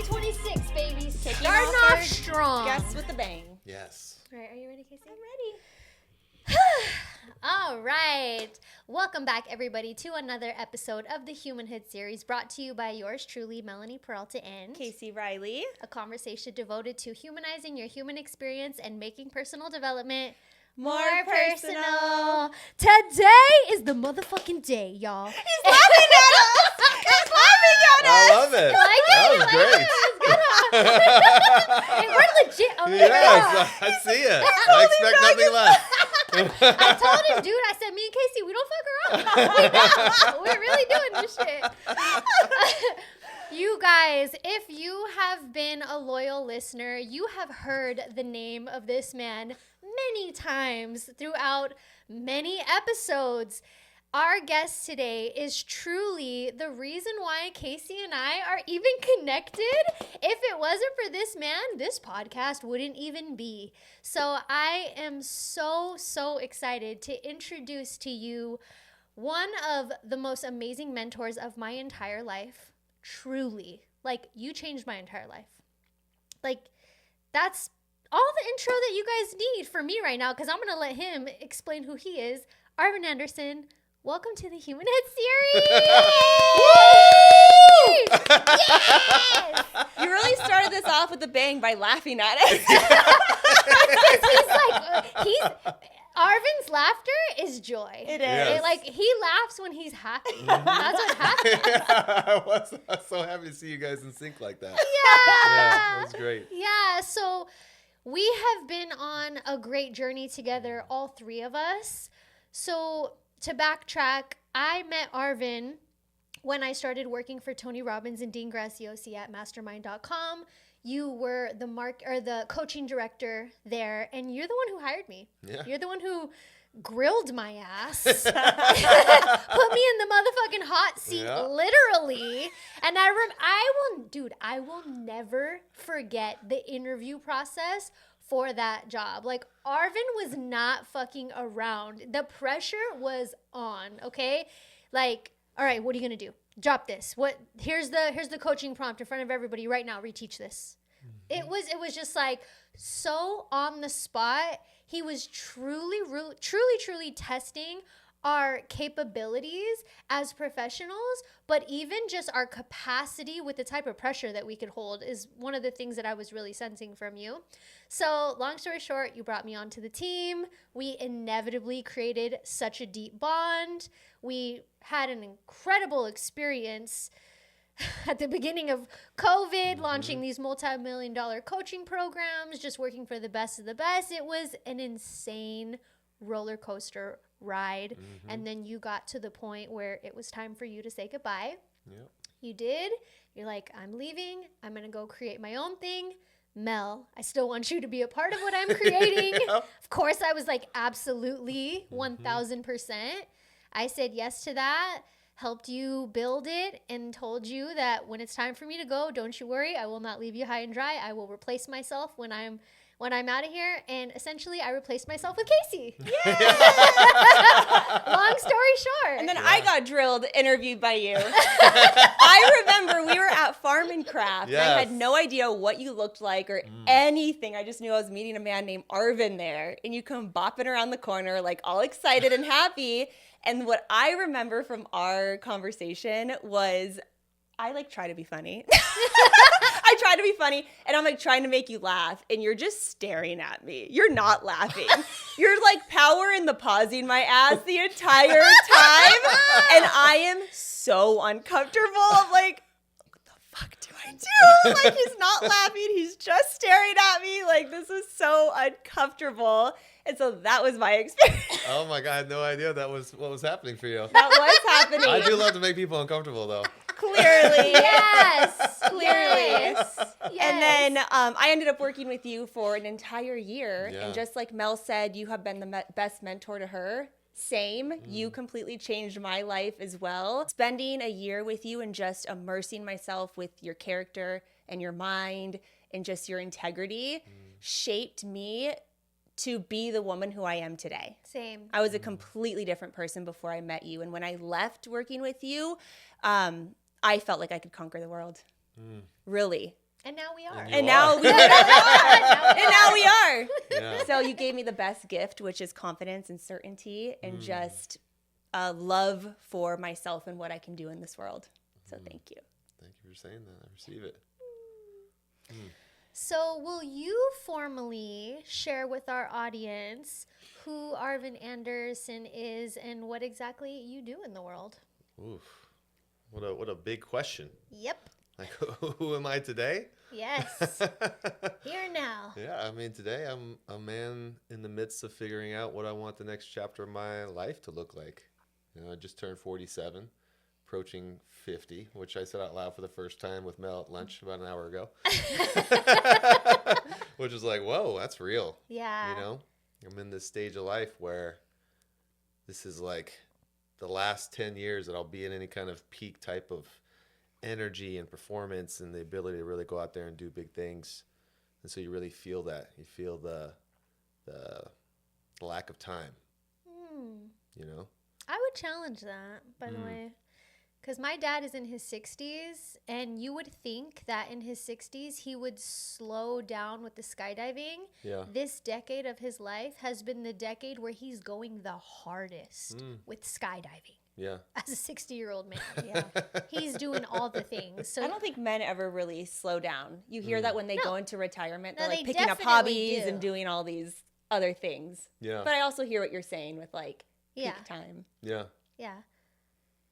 2026, baby. Kicking Starting off off strong. Guests with a bang. Yes. All right, are you ready, Casey? I'm ready. All right. Welcome back, everybody, to another episode of the Humanhood series brought to you by yours truly, Melanie Peralta and Casey Riley. a conversation devoted to humanizing your human experience and making personal development More personal. Today is the motherfucking day, y'all. He's laughing at us. He's laughing at us. I love it. Like That it? was Like great. Hey, we're legit. Oh, Yes, I see it. I expect nothing less. I told him, dude, I said, me and Casey, we don't fuck around. We don't. We're really doing this shit. You guys, if you have been a loyal listener, you have heard the name of this man many times throughout many episodes. Our guest today is truly the reason why Casey and I are even connected. If it wasn't for this man, this podcast wouldn't even be. So I am so excited to introduce to you one of the most amazing mentors of my entire life. Truly. Like, you changed my entire life. Like, that's all the intro that you guys need for me right now, because I'm going to let him explain who he is. Arvin Anderson, welcome to the Humanhood series. Yes! You really started this off with a bang by laughing at us. Arvin's laughter is joy. It is. Yes. Like, he laughs when he's happy. That's what happens. I was so happy to see you guys in sync like that. Yeah. Yeah, it was great. Yeah, so we have been on a great journey together, all three of us. So to backtrack, I met Arvin when I started working for Tony Robbins and Dean Graziosi at mastermind.com. You were the coaching director there, and you're the one who hired me. Yeah. You're the one who grilled my ass, put me in the motherfucking hot seat, Yeah. literally. And I will never forget the interview process for that job. Like, Arvin was not fucking around. The pressure was on, okay? Like, all right, what are you gonna do? Drop this. Here's the coaching prompt in front of everybody right now. Reteach this. It was just like so on the spot. He was truly testing our capabilities as professionals, but even just our capacity with the type of pressure that we could hold is one of the things that I was really sensing from you. So long story short, you brought me onto the team. We inevitably created such a deep bond. We had an incredible experience at the beginning of COVID, launching these multi-million-dollar coaching programs, just working for the best of the best. It was an insane roller coaster ride. And then you got to the point where it was time for you to say goodbye. Yep. You did. You're like, I'm leaving. I'm going to go create my own thing. Mel, I still want you to be a part of what I'm creating. Yep. Of course, I was like, absolutely, 1000%. I said yes to that, helped you build it, and told you that when it's time for me to go, don't you worry, I will not leave you high and dry. I will replace myself when I'm out of here. And essentially, I replaced myself with Casey. Long story short. And then I got interviewed by you. I remember we were at Farm and Craft. Yes. And I had no idea what you looked like or anything. I just knew I was meeting a man named Arvin there. And you come bopping around the corner, like all excited and happy. And what I remember from our conversation was I like try to be funny. I try to be funny, and I'm like trying to make you laugh, and you're just staring at me. You're not laughing. You're like powering the pausing my ass the entire time, and I am so uncomfortable. I'm like, what the fuck do I do? Like, he's not laughing. He's just staring at me. Like, this is so uncomfortable. And so that was my experience. Oh my God, I had no idea that was what was happening for you. That was happening. I do love to make people uncomfortable though. Clearly. Yes. Clearly. Yes. And then I ended up working with you for an entire year. Yeah. And just like Mel said, you have been the best mentor to her. Same. You completely changed my life as well. Spending a year with you and just immersing myself with your character and your mind and just your integrity shaped me to be the woman who I am today. Same. I was a completely different person before I met you. And when I left working with you, I felt like I could conquer the world. Really. And now we are. And now we are. Yeah. So you gave me the best gift, which is confidence and certainty and just love for myself and what I can do in this world. So thank you. Thank you for saying that. I receive it. So will you formally share with our audience who Arvin Anderson is and what exactly you do in the world? Oof. What a big question. Yep. Like, who am I today? Yes. Here now. Yeah, I mean, today I'm a man in the midst of figuring out what I want the next chapter of my life to look like. You know, I just turned 47, approaching 50, which I said out loud for the first time with Mel at lunch about an hour ago. Which is like, whoa, that's real. Yeah. You know, I'm in this stage of life where this is like the last 10 years that I'll be in any kind of peak type of energy and performance and the ability to really go out there and do big things. And so you really feel that. You feel the lack of time, you know? I would challenge that, by the way. Because my dad is in his 60s, and you would think that in his 60s he would slow down with the skydiving. Yeah. This decade of his life has been the decade where he's going the hardest with skydiving. Yeah. As a 60-year-old man, yeah. He's doing all the things. So I don't think men ever really slow down. You hear that when they go into retirement, No, they're like they picking up definitely hobbies do. and doing all these other things. Yeah. But I also hear what you're saying with like Yeah. peak time. Yeah. Yeah.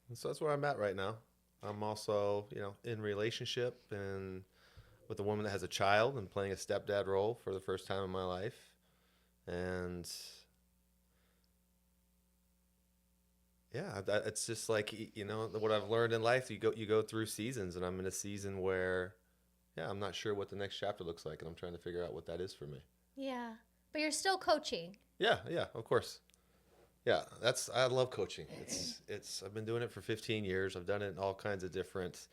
And so that's where I'm at right now. I'm also, you know, in relationship and with a woman that has a child and playing a stepdad role for the first time in my life. And yeah, it's just like, you know, what I've learned in life, you go through seasons, and I'm in a season where, yeah, I'm not sure what the next chapter looks like, and I'm trying to figure out what that is for me. Yeah. But you're still coaching. Yeah, of course. Yeah, I love coaching. It's I've been doing it for 15 years. I've done it in all kinds of different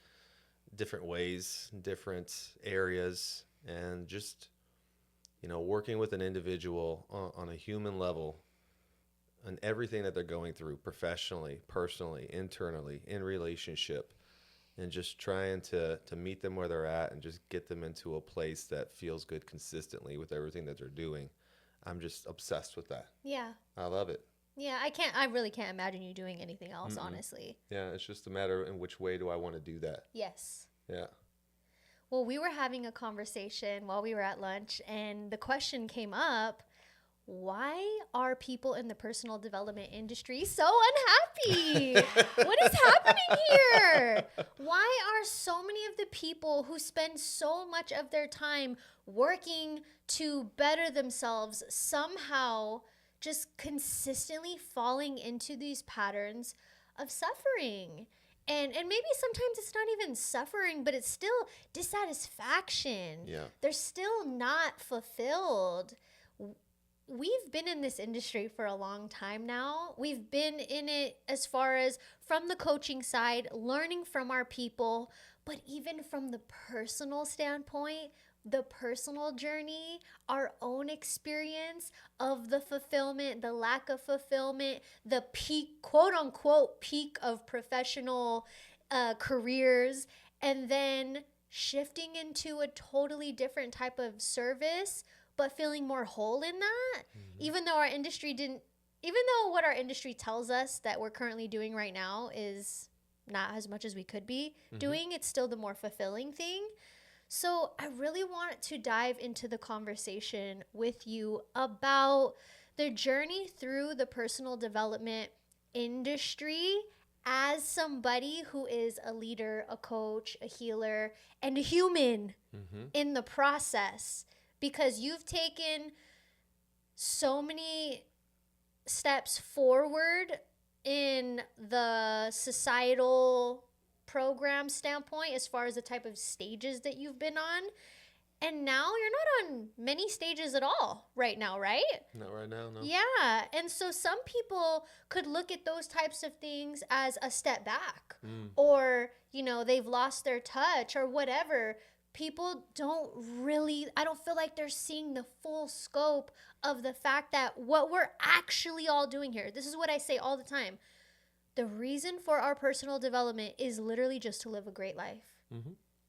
ways, different areas, and just, you know, working with an individual on a human level and everything that they're going through professionally, personally, internally, in relationship, and just trying to meet them where they're at and just get them into a place that feels good consistently with everything that they're doing. I'm just obsessed with that. Yeah. I love it. Yeah, I really can't imagine you doing anything else, honestly. Yeah, it's just a matter of in which way do I want to do that. Yes. Yeah. Well, we were having a conversation while we were at lunch, and the question came up, why are people in the personal development industry so unhappy? What is happening here? Why are so many of the people who spend so much of their time working to better themselves somehow just consistently falling into these patterns of suffering? And maybe sometimes it's not even suffering, but it's still dissatisfaction. Yeah. They're still not fulfilled. We've been in this industry for a long time now. We've been in it as far as from the coaching side, learning from our people, but even from the personal standpoint, the personal journey, our own experience of the fulfillment, the lack of fulfillment, the peak, quote unquote, peak of professional careers, and then shifting into a totally different type of service, but feeling more whole in that. Even though what our industry tells us that we're currently doing right now is not as much as we could be doing, it's still the more fulfilling thing. So I really want to dive into the conversation with you about the journey through the personal development industry as somebody who is a leader, a coach, a healer, and a human in the process. Because you've taken so many steps forward in the societal program standpoint as far as the type of stages that you've been on. And now you're not on many stages at all right now, right? Not right now, no. Yeah. And so some people could look at those types of things as a step back or, you know, they've lost their touch or whatever. People I don't feel like they're seeing the full scope of the fact that what we're actually all doing here. This is what I say all the time. The reason for our personal development is literally just to live a great life.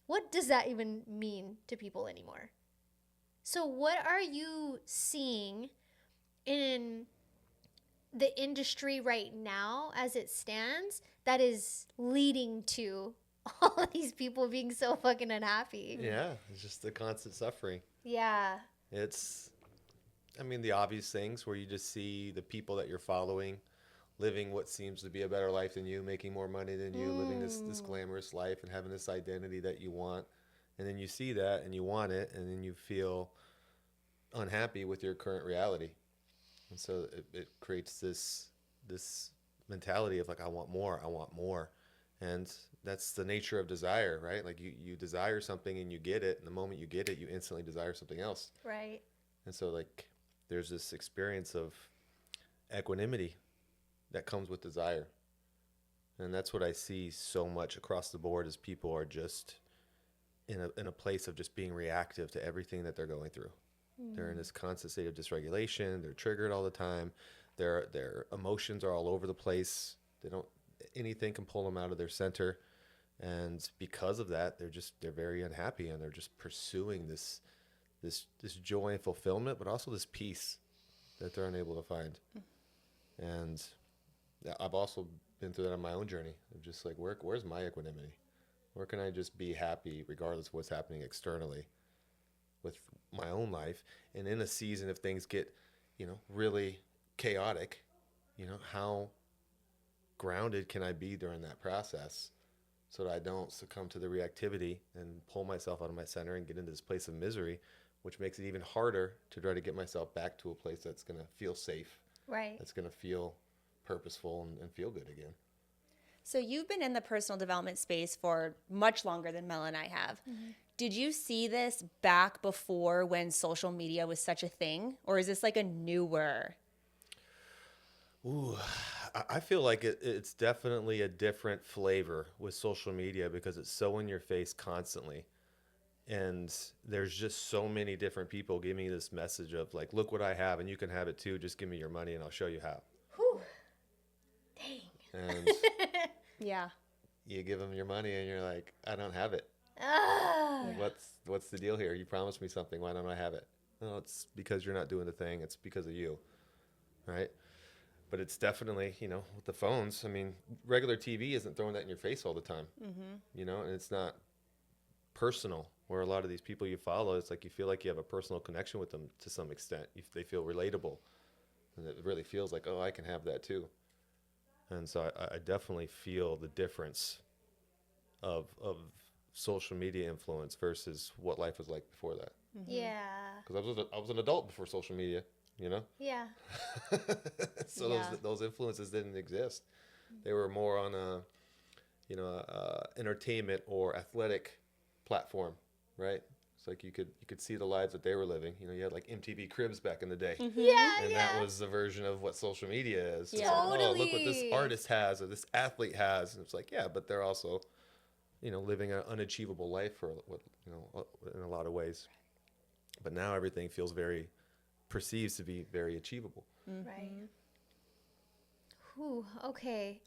what does that even mean to people anymore? So what are you seeing in the industry right now as it stands that is leading to all of these people being so fucking unhappy? Yeah, it's just the constant suffering. Yeah. It's, I mean, the obvious things where you just see the people that you're following living what seems to be a better life than you, making more money than you, living this glamorous life and having this identity that you want. And then you see that and you want it, and then you feel unhappy with your current reality. And so it creates this mentality of like, I want more, I want more. And that's the nature of desire, right? Like you desire something and you get it, and the moment you get it, you instantly desire something else. Right. And so like there's this experience of equanimity that comes with desire. And that's what I see so much across the board is people are just in a place of just being reactive to everything that they're going through. They're in this constant state of dysregulation. They're triggered all the time. Their emotions are all over the place. Anything can pull them out of their center. And because of that, they're very unhappy, and they're just pursuing this joy and fulfillment, but also this peace that they're unable to find. And I've also been through that on my own journey of just like, where's my equanimity? Where can I just be happy regardless of what's happening externally with my own life? And in a season, if things get, really chaotic, how grounded can I be during that process so that I don't succumb to the reactivity and pull myself out of my center and get into this place of misery, which makes it even harder to try to get myself back to a place that's going to feel safe, Right. that's going to feel purposeful and feel good again. So you've been in the personal development space for much longer than Mel and I have. Did you see this back before when social media was such a thing? Or is this like a newer? Ooh, I feel like it's definitely a different flavor with social media because it's so in your face constantly. And there's just so many different people giving you this message of like, look what I have and you can have it too. Just give me your money and I'll show you how. Whew. Dang. And Yeah. you give them your money and you're like, I don't have it. Ah. Like, what's the deal here? You promised me something. Why don't I have it? No, it's because you're not doing the thing. It's because of you, right? But it's definitely, with the phones, I mean, regular TV isn't throwing that in your face all the time, and it's not personal, where a lot of these people you follow, it's like you feel like you have a personal connection with them to some extent. They feel relatable, and it really feels like, oh, I can have that too. And so I definitely feel the difference of social media influence versus what life was like before that. Yeah. Because I was an adult before social media, Yeah. So Yeah. those influences didn't exist. They were more on a entertainment or athletic platform, right? It's like you could see the lives that they were living. You had like MTV Cribs back in the day. Yeah. And yeah. that was the version of what social media is. It's Yeah. like, oh, look what this Totally. artist has or this athlete has. And it's like, yeah, but they're also, living an unachievable life for what, in a lot of ways. But now everything perceives to be very achievable. Right. Whew, okay.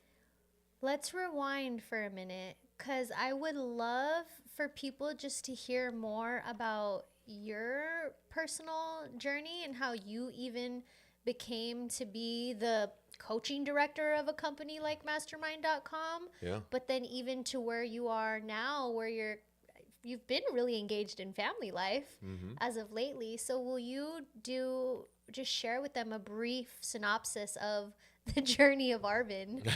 Let's rewind for a minute, because I would love for people just to hear more about your personal journey and how you even became to be the coaching director of a company like mastermind.com. Yeah. But then even to where you are now, where you've been really engaged in family life as of lately. So will you just share with them a brief synopsis of the journey of Arvin?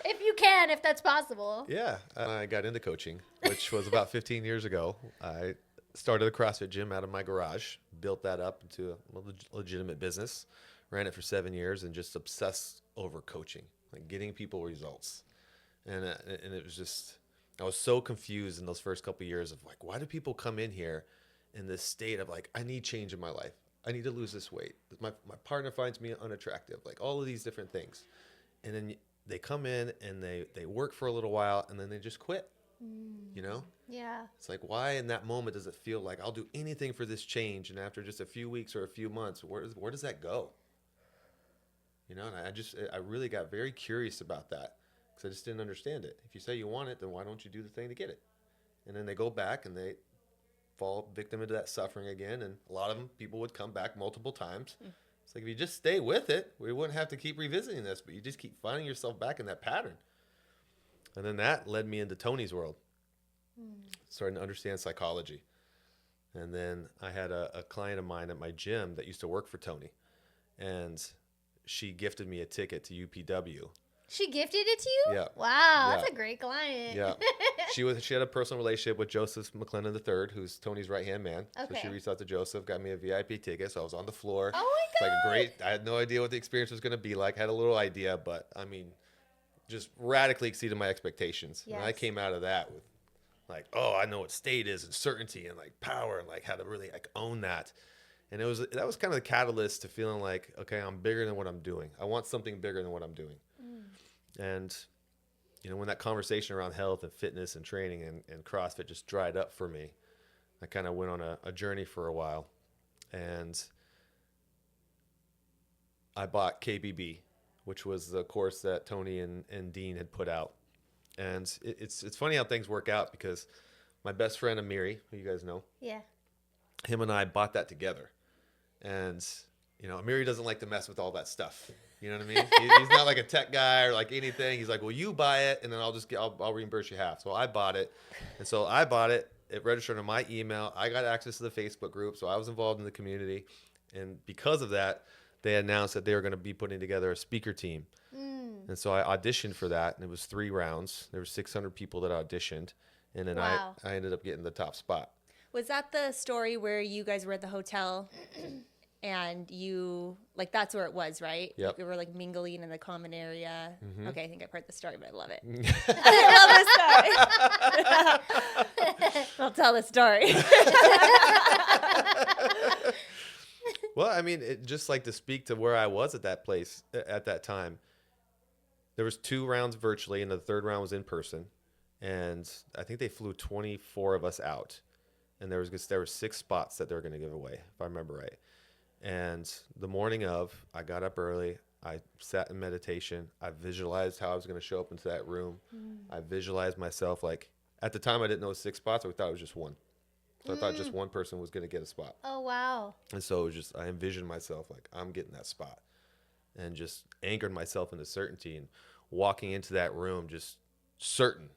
If you can, if that's possible. Yeah. I got into coaching, which was about 15 years ago. I started a CrossFit gym out of my garage, built that up into a legitimate business, ran it for 7 years, and just obsessed over coaching, like getting people results. And it was just, I was so confused in those first couple of years of like, why do people come in here in this state of like, I need change in my life. I need to lose this weight. My partner finds me unattractive, like all of these different things. And then they come in and they work for a little while and then they just quit, Yeah. It's like, why in that moment does it feel like I'll do anything for this change? And after just a few weeks or a few months, where does that go? And I really got very curious about that. because I just didn't understand it. If you say you want it, then why don't you do the thing to get it? And then they go back and they fall victim into that suffering again. And a lot of them, people would come back multiple times. It's like, if you just stay with it, we wouldn't have to keep revisiting this, but you just keep finding yourself back in that pattern. And then that led me into Tony's world, starting to understand psychology. And then I had a client of mine at my gym that used to work for Tony, and she gifted me a ticket to UPW. She gifted it to you? Yeah. Wow, that's a great client. Yeah. She had a personal relationship with Joseph McLennan III, who's Tony's right-hand man. Okay. So she reached out to Joseph, got me a VIP ticket, so I was on the floor. Oh my It's God. like a great, I had no idea what the experience was going to be like. I had a little idea, but I mean, just radically exceeded my expectations. Yes. And I came out of that with like, oh, I know what state is and certainty and like power and like how to really like own that. And that was kind of the catalyst to feeling like, okay, I'm bigger than what I'm doing. I want something bigger than what I'm doing. And, you know, when that conversation around health and fitness and training and CrossFit just dried up for me, I kind of went on a journey for a while. And I bought KBB, which was the course that Tony and Dean had put out. And it's funny how things work out, because my best friend Amiri, who you guys know, Yeah. him and I bought that together. And, you know, Amiri doesn't like to mess with all that stuff. You know what I mean? He's not like a tech guy or like anything. He's like, well, you buy it, and then I'll reimburse you half. So I bought it. And so I bought it. It registered on my email. I got access to the Facebook group, so I was involved in the community. And because of that, they announced that they were going to be putting together a speaker team. And so I auditioned for that, and it was 3 rounds. There were 600 people that auditioned, and then Wow. I ended up getting the top spot. Was that the story where you guys were at the hotel and you, like, that's where it was, right? Yep. You were, like, mingling in the common area. Mm-hmm. Okay, I think I've heard the story, but I love it. I love this story. I'll tell the story. Well, I mean, just like to speak to where I was at that place at that time. There was 2 rounds virtually, and the 3rd round was in person. And I think they flew 24 of us out. And there were 6 spots that they were going to give away, if I remember right. And the morning of, I got up early. I sat in meditation. I visualized how I was going to show up into that room. I visualized myself, like, at the time I didn't know it was 6 spots. I thought it was just 1. So I thought just 1 person was going to get a spot. Oh, wow. And so it was just, I envisioned myself like, I'm getting that spot, and just anchored myself into certainty and walking into that room just certain.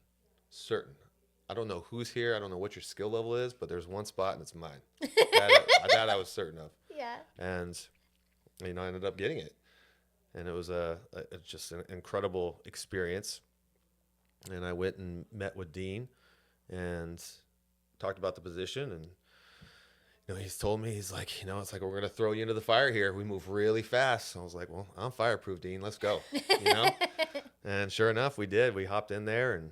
I don't know who's here. I don't know what your skill level is, but there's 1 spot and it's mine. That I was certain of. Yeah. And, you know, I ended up getting it. And it was just an incredible experience. And I went and met with Dean and talked about the position, and you know, he's told me, he's like, you know, it's like, we're gonna throw you into the fire here. We move really fast. So I was like, well, I'm fireproof, Dean. Let's go. You know. And sure enough, we did. We hopped in there, and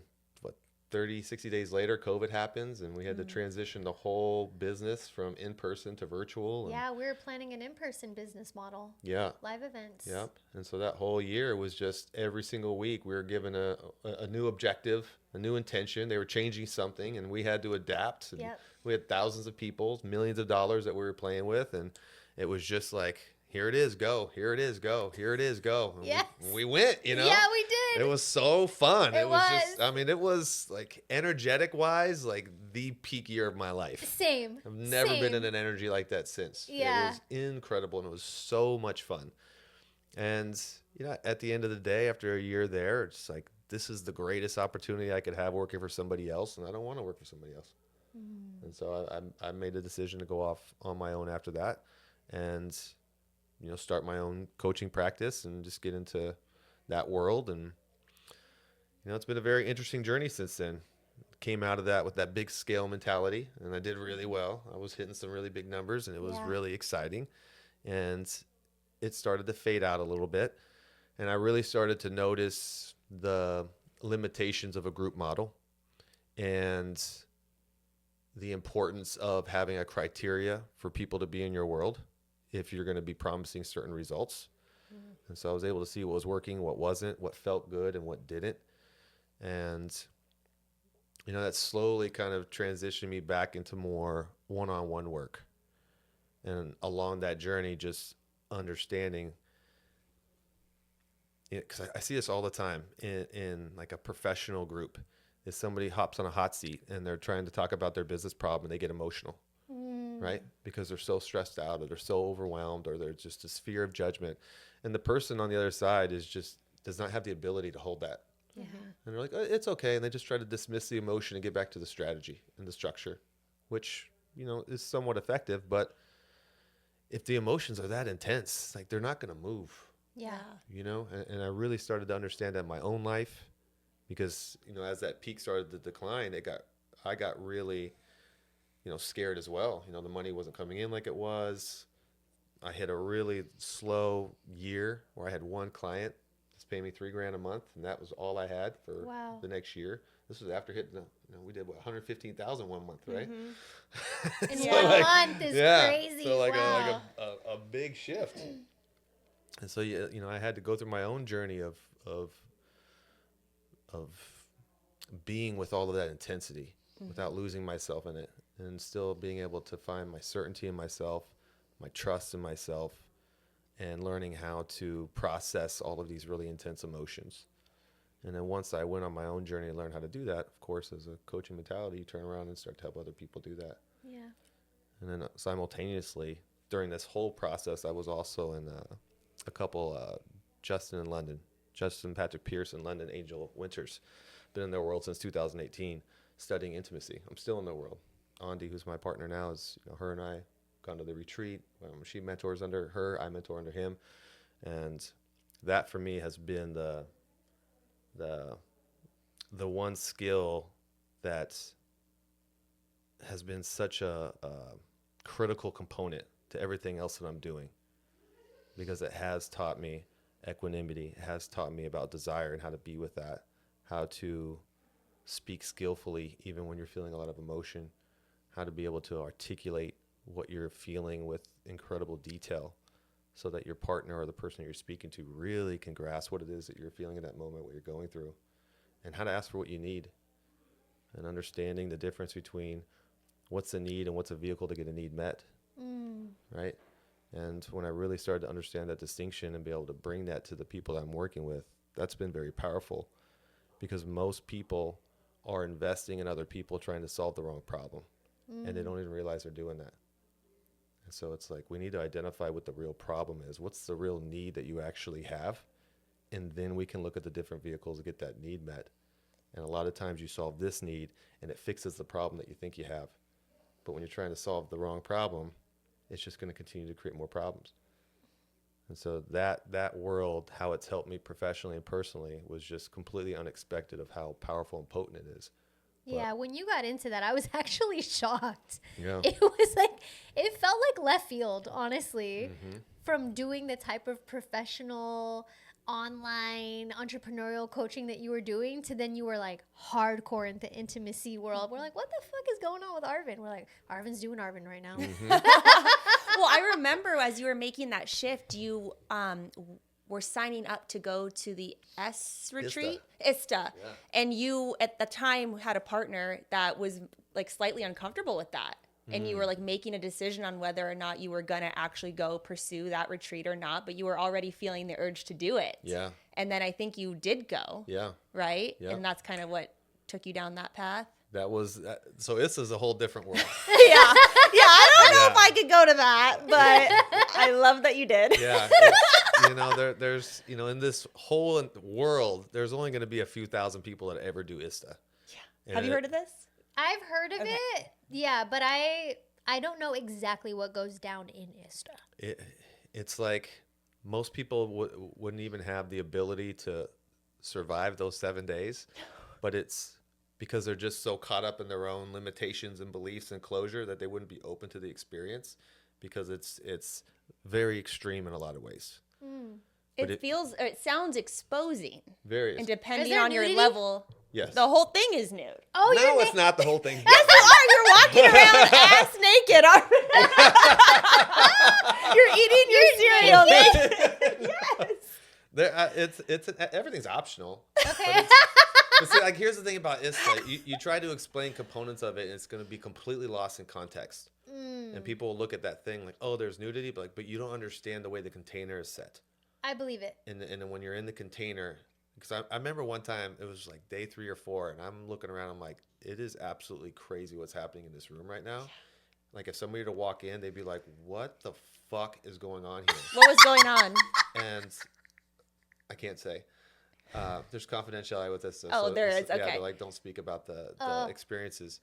60 days later, COVID happens, and we had to transition the whole business from in-person to virtual. And Yeah, we were planning an in-person business model. yeah. Live events. Yep. And so that whole year was just every single week we were given a new objective, a new intention. They were changing something, and we had to adapt. And Yep. we had thousands of people, millions of dollars that we were playing with, and it was just like, here it is, go. Here it is, go. Here it is, go. And Yes. we went, you know. Yeah, we did. It was so fun. It was just, was. I mean, it was like energetic wise, like the peak year of my life. Same. I've never been Same. in an energy like that since. Yeah. It was incredible, and it was so much fun. And, you know, at the end of the day, after a year there, it's like, this is the greatest opportunity I could have working for somebody else, and I don't want to work for somebody else. And so I made a decision to go off on my own after that, and, you know, start my own coaching practice and just get into that world. And, you know, it's been a very interesting journey since then. Came out of that with that big scale mentality, and I did really well. I was hitting some really big numbers, and it was Yeah. really exciting. And it started to fade out a little bit, and I really started to notice the limitations of a group model and the importance of having a criteria for people to be in your world if you're going to be promising certain results. And so I was able to see what was working, what wasn't, what felt good, and what didn't. And, you know, that slowly kind of transitioned me back into more one-on-one work. And along that journey, just understanding because I see this all the time in like a professional group. Is somebody hops on a hot seat and they're trying to talk about their business problem and they get emotional, right? Because they're so stressed out or they're so overwhelmed or there's just this fear of judgment. And the person on the other side does not have the ability to hold that. Yeah. And they're like, oh, it's okay. And they just try to dismiss the emotion and get back to the strategy and the structure, which, is somewhat effective. But if the emotions are that intense, like they're not going to move, Yeah. And I really started to understand that in my own life because, as that peak started to decline, I got really, scared as well. The money wasn't coming in like it was. I hit a really slow year where I had one client that's paying me $3,000 a month, and that was all I had for the next year. This was after hitting, we did what, 115,000 one month, right? And so 1 month is crazy. So like a big shift. And so I had to go through my own journey of being with all of that intensity without losing myself in it, and still being able to find my certainty in myself, my trust in myself, and learning how to process all of these really intense emotions. And then once I went on my own journey and learned how to do that, of course, as a coaching mentality, you turn around and start to help other people do that. Yeah. And then simultaneously, during this whole process, I was also in a couple, Justin Patrick Pierce in London, Angel Winters. Been in their world since 2018, studying intimacy. I'm still in their world. Andi, who's my partner now, is her and I gone to the retreat. She mentors under her, I mentor under him, and that for me has been the one skill that has been such a critical component to everything else that I'm doing, because it has taught me equanimity. It has taught me about desire and how to be with that, how to speak skillfully even when you're feeling a lot of emotion, how to be able to articulate what you're feeling with incredible detail so that your partner or the person you're speaking to really can grasp what it is that you're feeling in that moment, what you're going through, and how to ask for what you need, and understanding the difference between what's a need and what's a vehicle to get a need met, right? And when I really started to understand that distinction and be able to bring that to the people that I'm working with, that's been very powerful, because most people are investing in other people trying to solve the wrong problem, and they don't even realize they're doing that. And so it's like we need to identify what the real problem is. What's the real need that you actually have? And then we can look at the different vehicles to get that need met. And a lot of times you solve this need and it fixes the problem that you think you have. But when you're trying to solve the wrong problem, it's just going to continue to create more problems. And so that world, how it's helped me professionally and personally, was just completely unexpected of how powerful and potent it is. Yeah, when you got into that, I was actually shocked. Yeah. It was like, it felt like left field, honestly, from doing the type of professional online entrepreneurial coaching that you were doing to then you were like hardcore into intimacy world. We're like, what the fuck is going on with Arvin? We're like, Arvin's doing Arvin right now. Well, I remember as you were making that shift, you were signing up to go to the retreat, ISTA. Yeah. And you at the time had a partner that was like slightly uncomfortable with that. And you were like making a decision on whether or not you were going to actually go pursue that retreat or not, but you were already feeling the urge to do it. Yeah. And then I think you did go. Yeah. Right? Yeah. And that's kind of what took you down that path. That was, so this is a whole different world. Yeah. I don't know if I could go to that, but I love that you did. Yeah. There's, in this whole world, there's only going to be a few thousand people that ever do ISTA. Yeah. Have you heard of this? I've heard of it. Yeah, but I don't know exactly what goes down in ISTA. It's like most people wouldn't even have the ability to survive those 7 days, but it's because they're just so caught up in their own limitations and beliefs and closure that they wouldn't be open to the experience, because it's very extreme in a lot of ways. It sounds exposing. Very. And depending on your level, yes, the whole thing is nude. Oh, no, it's not the whole thing. Yes, you are. You're walking around ass naked. You're eating your cereal naked. Yes. It's everything's optional. Okay. But see, like, here's the thing about ISTA. You try to explain components of it, and it's going to be completely lost in context. And people will look at that thing like, oh, there's nudity, but you don't understand the way the container is set. I believe it. And then when you're in the container, because I remember one time it was like day 3 or 4, and I'm looking around, I'm like, it is absolutely crazy what's happening in this room right now. Like if somebody were to walk in, they'd be like, what the fuck is going on here? What was going on? And I can't say. There's confidentiality with this. There is. Yeah, Okay. they're like, don't speak about the experiences.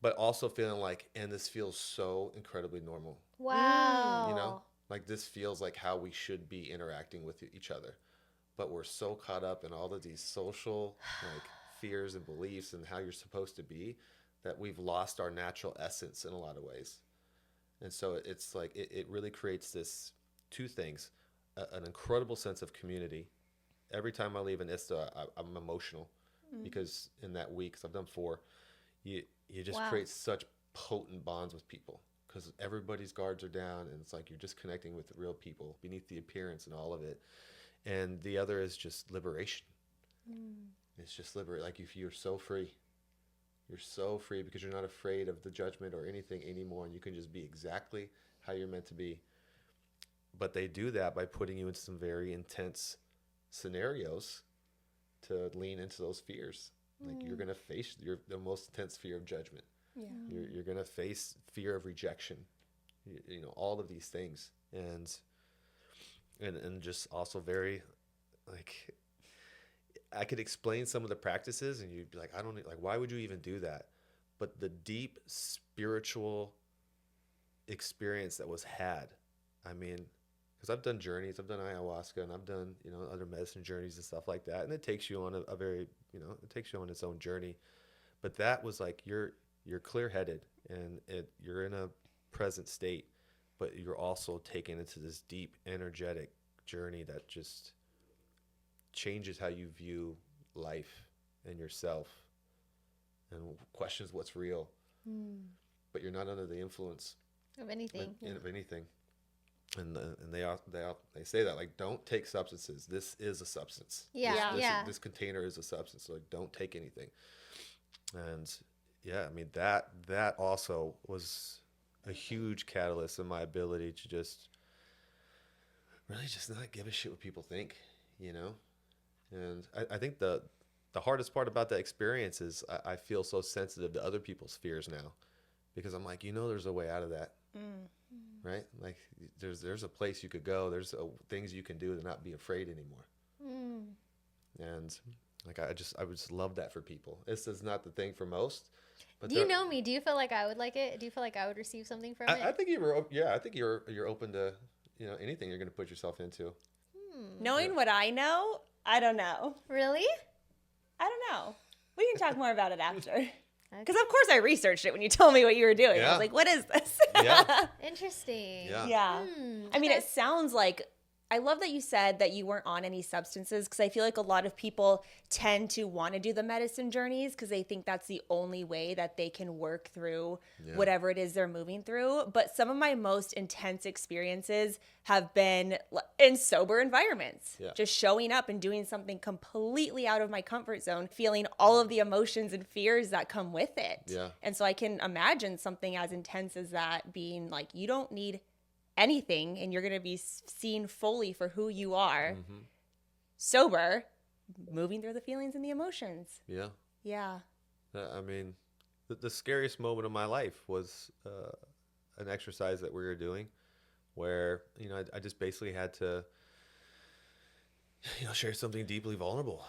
But also feeling like, and this feels so incredibly normal. Wow. You know, like this feels like how we should be interacting with each other. But we're so caught up in all of these social like fears and beliefs and how you're supposed to be that we've lost our natural essence in a lot of ways. And so it's like it really creates this two things, an incredible sense of community. Every time I leave an ISTA, I'm emotional because in that week, because I've done 4, you just create such potent bonds with people because everybody's guards are down and it's like you're just connecting with real people beneath the appearance and all of it. And the other is just liberation. It's just like if you're so free. You're so free because you're not afraid of the judgment or anything anymore, and you can just be exactly how you're meant to be. But they do that by putting you into some very intense scenarios to lean into those fears. Like you're going to face the most intense fear of judgment. Yeah. You're going to face fear of rejection. You know, all of these things. And just also very like I could explain some of the practices and you'd be like, I don't like, why would you even do that? But the deep spiritual experience that was had, I mean, because I've done journeys, I've done ayahuasca and I've done, you know, other medicine journeys and stuff like that. And it takes you on a very, you know, it takes you on its own journey. But that was like, you're clear headed and you're in a present state, but you're also taken into this deep energetic journey that just changes how you view life and yourself and questions what's real. But you're not under the influence Of anything. of anything. And they say that like, don't take substances. This is a substance. This container is a substance. So like, don't take anything. And yeah, I mean that also was a huge catalyst in my ability to just really just not give a shit what people think, you know. And I think the hardest part about that experience is I feel so sensitive to other people's fears now, because I'm like, you know, there's a way out of that. Right? Like there's a place you could go. There's things you can do to not be afraid anymore. And like I would just love that for people. This is not the thing for most. But do you know me? Do you feel like I would like it? Do you feel like I would receive something from it? I think I think you're open to, you know, anything you're going to put yourself into. Knowing what I know, I don't know. Really? I don't know. We can talk more about it after. Because of course I researched it when you told me what you were doing. Yeah. I was like, what is this? Yeah. Interesting. Yeah. I mean, it sounds like, I love that you said that you weren't on any substances, because I feel like a lot of people tend to want to do the medicine journeys because they think that's the only way that they can work through whatever it is they're moving through. But some of my most intense experiences have been in sober environments, just showing up and doing something completely out of my comfort zone, feeling all of the emotions and fears that come with it. Yeah. And so I can imagine something as intense as that being like, you don't need anything and you're going to be seen fully for who you are, sober, moving through the feelings and the emotions. Yeah. I mean, the scariest moment of my life was an exercise that we were doing where, you know, I just basically had to, you know, share something deeply vulnerable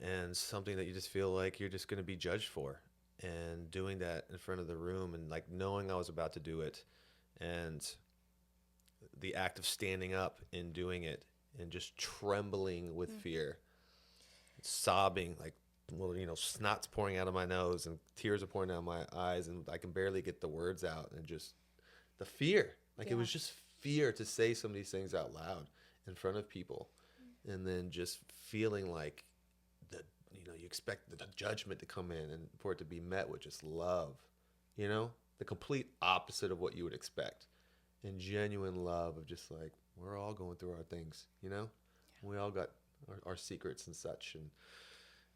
and something that you just feel like you're just going to be judged for, and doing that in front of the room and like knowing I was about to do it, and the act of standing up and doing it and just trembling with fear, sobbing, like, well, you know, snot's pouring out of my nose and tears are pouring out of my eyes and I can barely get the words out, and just the fear, like it was just fear to say some of these things out loud in front of people, and then just feeling like you know, you expect the judgment to come in and for it to be met with just love, you know, the complete opposite of what you would expect. And genuine love of just like, we're all going through our things, you know? We all got our secrets and such.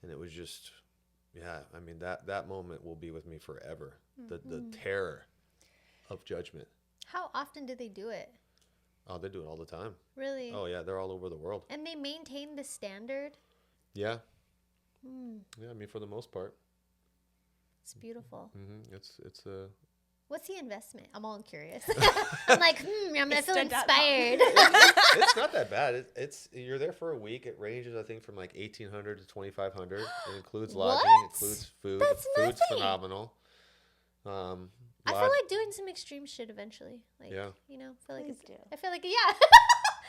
And it was just, I mean, that moment will be with me forever. The terror of judgment. How often do they do it? Oh, they do it all the time. Really? Oh yeah, they're all over the world. And they maintain the standard. Yeah. Mm, Yeah, I mean for the most part. it's beautiful. It's a What's the investment? I'm all curious. I'm like, I feel stood out. inspired. it's not that bad. It's you're there for a week. It ranges, I think, from like 1,800 to 2,500. It includes lodging, What? includes food. That's The food's nothing. phenomenal. I feel like doing some extreme shit eventually. Like, Yeah. you know, I feel like Please it's, do. I feel like, yeah.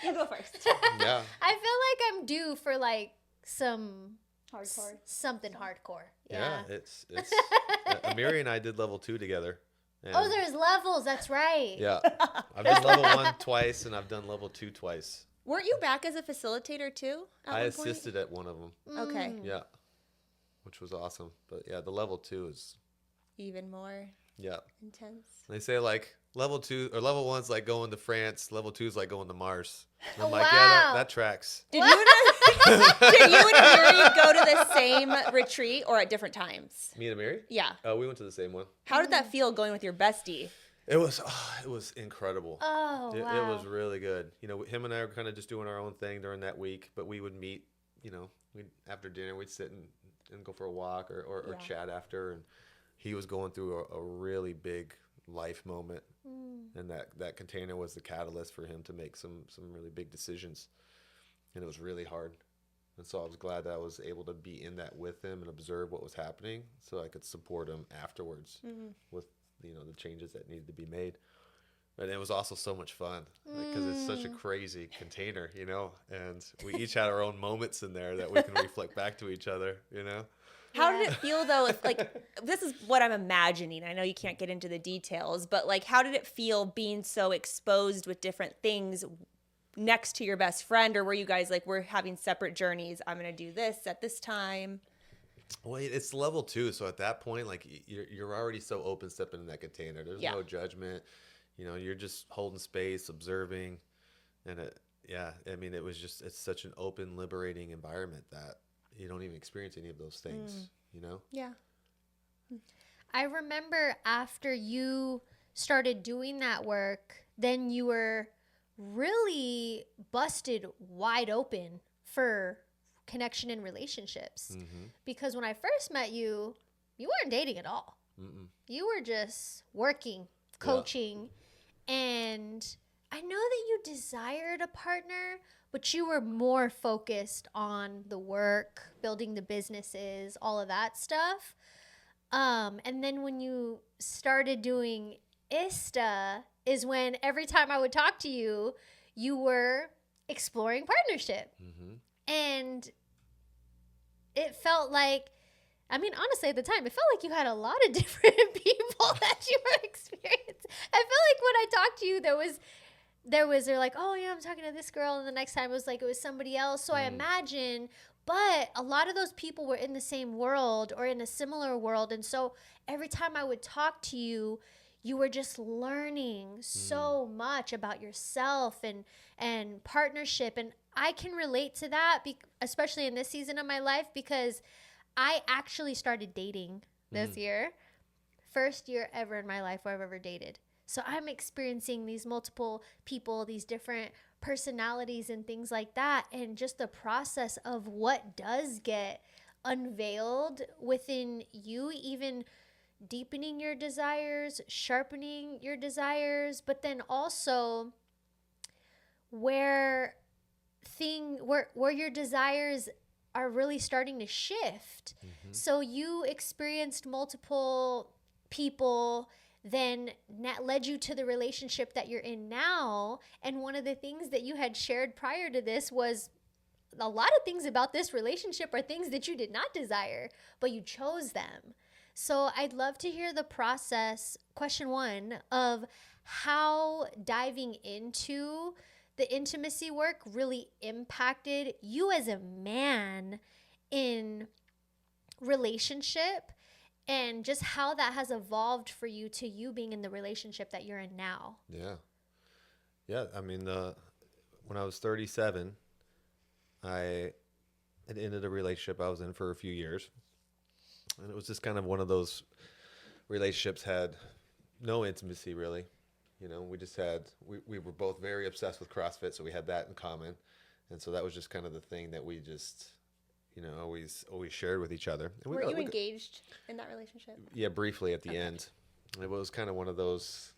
You go first. Yeah. I feel like I'm due for like some Hardcore. something hardcore. Yeah. Yeah. It's Amiri and I did level 2 together. And Oh, there's levels. That's right. yeah. I've done level 1 twice and I've done level 2 twice. Weren't you back as a facilitator too? At I one point? assisted at one of them. Okay. Mm. Yeah. Which was awesome. But yeah, the level 2 is Even more yeah. intense. They say like level 2 or level 1's like going to France, level 2's like going to Mars. And I'm like, Wow. yeah, that tracks. Did you and Amiri go to the same retreat or at different times? Me and Amiri? Yeah. We went to the same one. How did that feel going with your bestie? It was incredible. Oh, It wow. was really good. You know, him and I were kind of just doing our own thing during that week, but we would meet, you know, after dinner, we'd sit and go for a walk or Yeah. chat after. And he was going through a really big life moment. And that container was the catalyst for him to make some really big decisions. And it was really hard. And so I was glad that I was able to be in that with him and observe what was happening so I could support him afterwards with, you know, the changes that needed to be made. But it was also so much fun because it's such a crazy container, you know, and we each had our own moments in there that we can reflect back to each other, you know? How did it feel though? If, like, this is what I'm imagining. I know you can't get into the details, but like, how did it feel being so exposed with different things next to your best friend? Or were you guys like, we're having separate journeys? I'm going to do this at this time. Well, it's level 2. So at that point, like you're already so open stepping in that container. There's no judgment. You know, you're just holding space, observing. And I mean, it's such an open, liberating environment that you don't even experience any of those things, you know? Yeah. I remember after you started doing that work, then you were really busted wide open for connection and relationships. Because when I first met you, you weren't dating at all. You were just working, coaching, and I know that you desired a partner, but you were more focused on the work, building the businesses, all of that stuff. And then when you started doing ISTA is when every time I would talk to you, you were exploring partnership. And it felt like, I mean, honestly, at the time, it felt like you had a lot of different people that you were experiencing. I feel like when I talked to you, they're like, oh yeah, I'm talking to this girl, and the next time it was somebody else. So I imagine, but a lot of those people were in the same world or in a similar world, and so every time I would talk to you, you were just learning so much about yourself and partnership, and I can relate to that, especially in this season of my life, because I actually started dating this year. First year ever in my life where I've ever dated. So I'm experiencing these multiple people, these different personalities and things like that. And just the process of what does get unveiled within you, even deepening your desires, sharpening your desires, but then also where your desires are really starting to shift. So you experienced multiple people, then that led you to the relationship that you're in now. And one of the things that you had shared prior to this was a lot of things about this relationship are things that you did not desire, but you chose them. So I'd love to hear the process, question one, of how diving into the intimacy work really impacted you as a man in relationship, and just how that has evolved for you to you being in the relationship that you're in now. Yeah. I mean, when I was 37, I had ended a relationship I was in for a few years. And it was just kind of one of those relationships had no intimacy really. You know, we just had we were both very obsessed with CrossFit, so we had that in common, and so that was just kind of the thing that we just, you know, always shared with each other. And Were you engaged in that relationship? Yeah, briefly at the end. It was kind of one of those.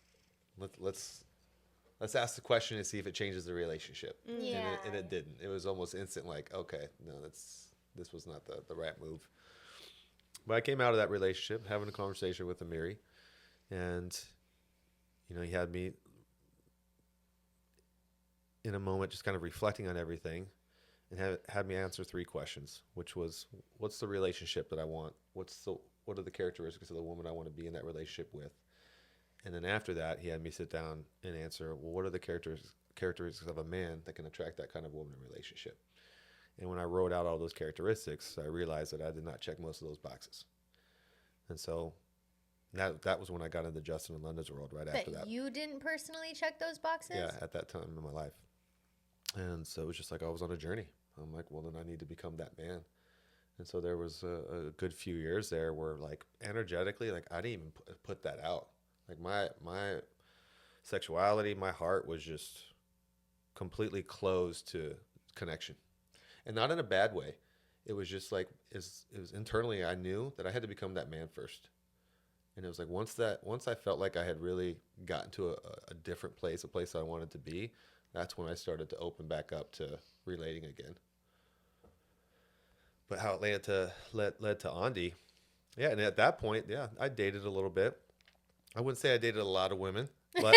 Let's ask the question and see if it changes the relationship. Yeah. And it didn't. It was almost instant. Like, okay, no, this was not the right move. But I came out of that relationship having a conversation with Amiri, and you know, he had me in a moment just kind of reflecting on everything, and had me answer 3 questions, which was, what's the relationship that I want? What are the characteristics of the woman I want to be in that relationship with? And then after that, he had me sit down and answer, well, what are the characteristics of a man that can attract that kind of woman in a relationship? And when I wrote out all those characteristics, I realized that I did not check most of those boxes. And so that was when I got into Justin and Linda's world right after that. You didn't personally check those boxes? Yeah, at that time in my life. And so it was just like I was on a journey. I'm like, well, then I need to become that man. And so there was a good few years there where, like, energetically, like, I didn't even put that out. Like, my sexuality, my heart was just completely closed to connection. And not in a bad way. It was just like, it was internally, I knew that I had to become that man first. And it was like, once I felt like I had really gotten to a different place, a place I wanted to be, that's when I started to open back up to relating again. But how it led to Andi, yeah, and at that point, yeah, I dated a little bit. I wouldn't say I dated a lot of women, but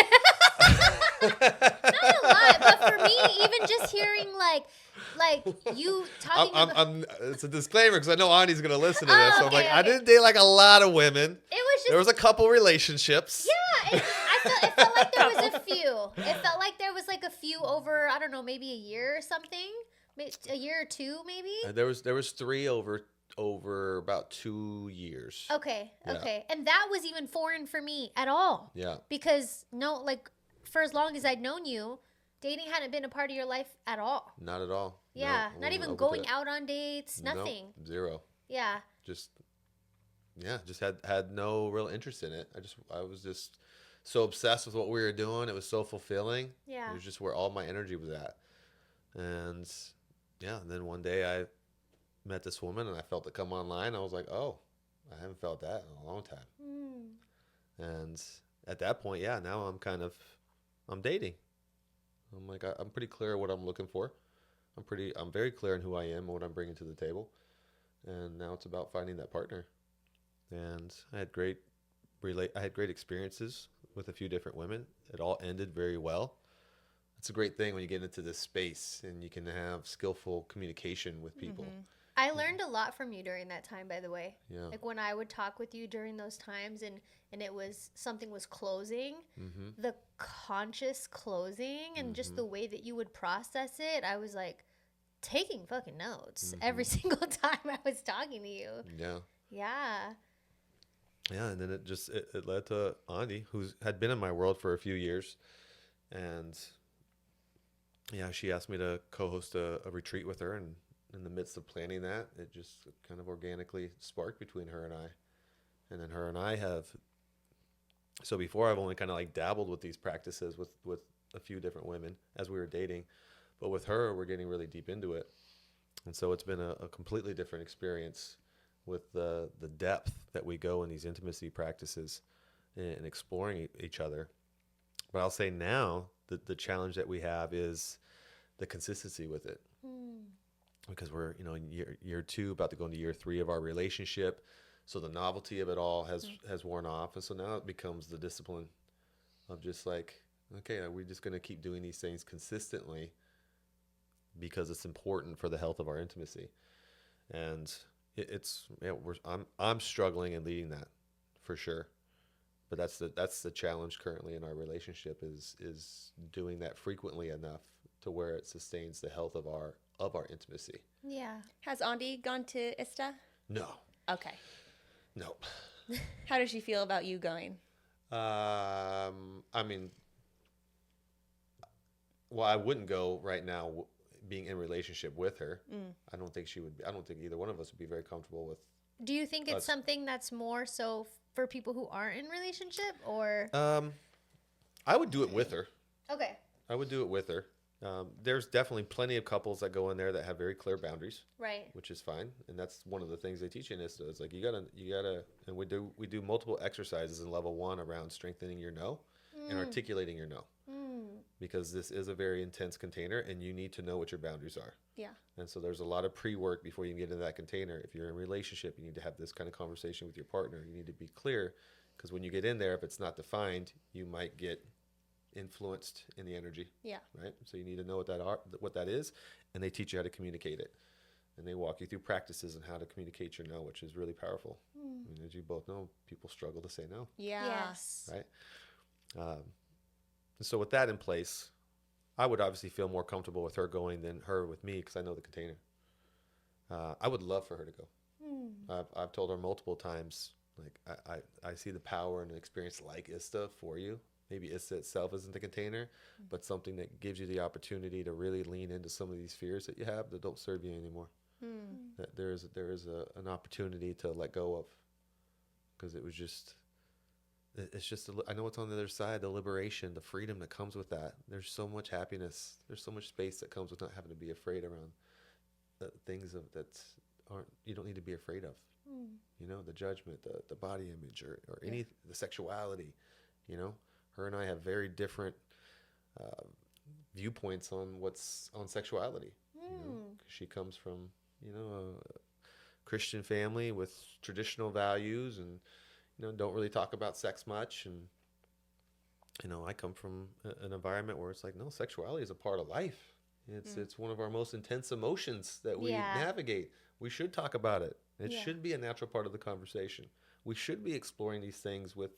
Not a lot, but for me, even just hearing like you talking about... it's a disclaimer because I know Andi's going to listen to this. So I'm like, okay. I didn't date like a lot of women. It was just... There was a couple relationships. Yeah, it felt like there was a few. It felt like there was like a few over, I don't know, maybe a year or something. A year or 2, maybe? There was 3 over about 2 years. Okay, Yeah. okay. And that was even foreign for me at all. Yeah. Because, for as long as I'd known you, dating hadn't been a part of your life at all. Not at all. Yeah, No, not even open to going it. out on dates, nothing. Nope, 0. Yeah. Just had no real interest in it. I was just so obsessed with what we were doing. It was so fulfilling. Yeah. It was just where all my energy was at. And yeah, and then one day I met this woman and I felt it come online. I was like, oh, I haven't felt that in a long time. And at that point, yeah, now I'm dating. I'm like, I'm pretty clear what I'm looking for. I'm very clear on who I am and what I'm bringing to the table. And now it's about finding that partner. And I had great experiences with a few different women. It all ended very well. It's a great thing when you get into this space and you can have skillful communication with people. Mm-hmm. I learned a lot from you during that time, by the way. Yeah. Like when I would talk with you during those times and it was something was closing, the conscious closing and just the way that you would process it, I was like taking fucking notes every single time I was talking to you. Yeah. Yeah. Yeah, and then it led to Andi, who had been in my world for a few years. And yeah, she asked me to co-host a retreat with her, and in the midst of planning that, it just kind of organically sparked between her and I. And then her and I so before I've only kind of like dabbled with these practices with a few different women as we were dating, but with her, we're getting really deep into it. And so it's been a completely different experience with the depth that we go in these intimacy practices and exploring each other. But I'll say now that the challenge that we have is the consistency with it. Because we're, in year 2, about to go into year 3 of our relationship. So the novelty of it all has worn off. And so now it becomes the discipline of just like, okay, are we just going to keep doing these things consistently because it's important for the health of our intimacy? And I'm struggling and leading that for sure. But that's the challenge currently in our relationship is doing that frequently enough to where it sustains the health of our intimacy. Yeah. Has Andi gone to ISTA? No. Okay. No. How does she feel about you going? I mean, well, I wouldn't go right now being in relationship with her. I don't think she would be. I don't think either one of us would be very comfortable with. Do you think it's something that's more so for people who aren't in relationship, or? I would do it with her. Okay. I would do it with her. There's definitely plenty of couples that go in there that have very clear boundaries, Right. which is fine, and that's one of the things they teach in this. So it's like you gotta, and we do multiple exercises in level 1 around strengthening your no and articulating your no, because this is a very intense container, and you need to know what your boundaries are. Yeah. And so there's a lot of pre-work before you can get into that container. If you're in a relationship, you need to have this kind of conversation with your partner. You need to be clear, because when you get in there, if it's not defined, you might get influenced in the energy. Yeah. Right. So you need to know what that is, and they teach you how to communicate it, and they walk you through practices on how to communicate your no, which is really powerful. I mean, as you both know, people struggle to say no. Yeah. Yes. Right. And so with that in place, I would obviously feel more comfortable with her going than her with me, because I know the container. I would love for her to go. I've told her multiple times, like, I see the power and an experience like ISTA for you. Maybe ISTA itself isn't the container, but something that gives you the opportunity to really lean into some of these fears that you have that don't serve you anymore. That there is an opportunity to let go of, because it's just I know what's on the other side, the liberation, the freedom that comes with that. There's so much happiness. There's so much space that comes with not having to be afraid around the things you don't need to be afraid of. You know, the judgment, the body image, or the sexuality. You know, her and I have very different viewpoints on sexuality. You know, 'cause she comes from, you know, a Christian family with traditional values, and don't really talk about sex much. And I come from an environment where it's like, no, sexuality is a part of life. It's one of our most intense emotions that we navigate. We should talk about it. It should be a natural part of the conversation. We should be exploring these things with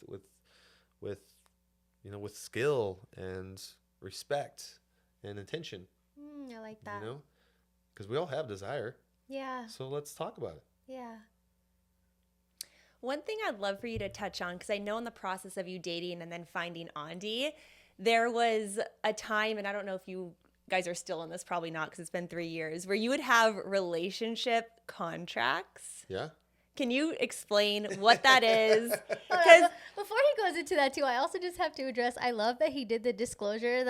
skill and respect and intention. I like that. Because we all have desire. Yeah. So let's talk about it. Yeah. One thing I'd love for you to touch on, because I know in the process of you dating and then finding Andi, there was a time, and I don't know if you guys are still in this, probably not, because it's been 3 years, where you would have relationship contracts. Yeah. Can you explain what that is? Because before he goes into that too, I also just have to address, I love that he did the disclosure.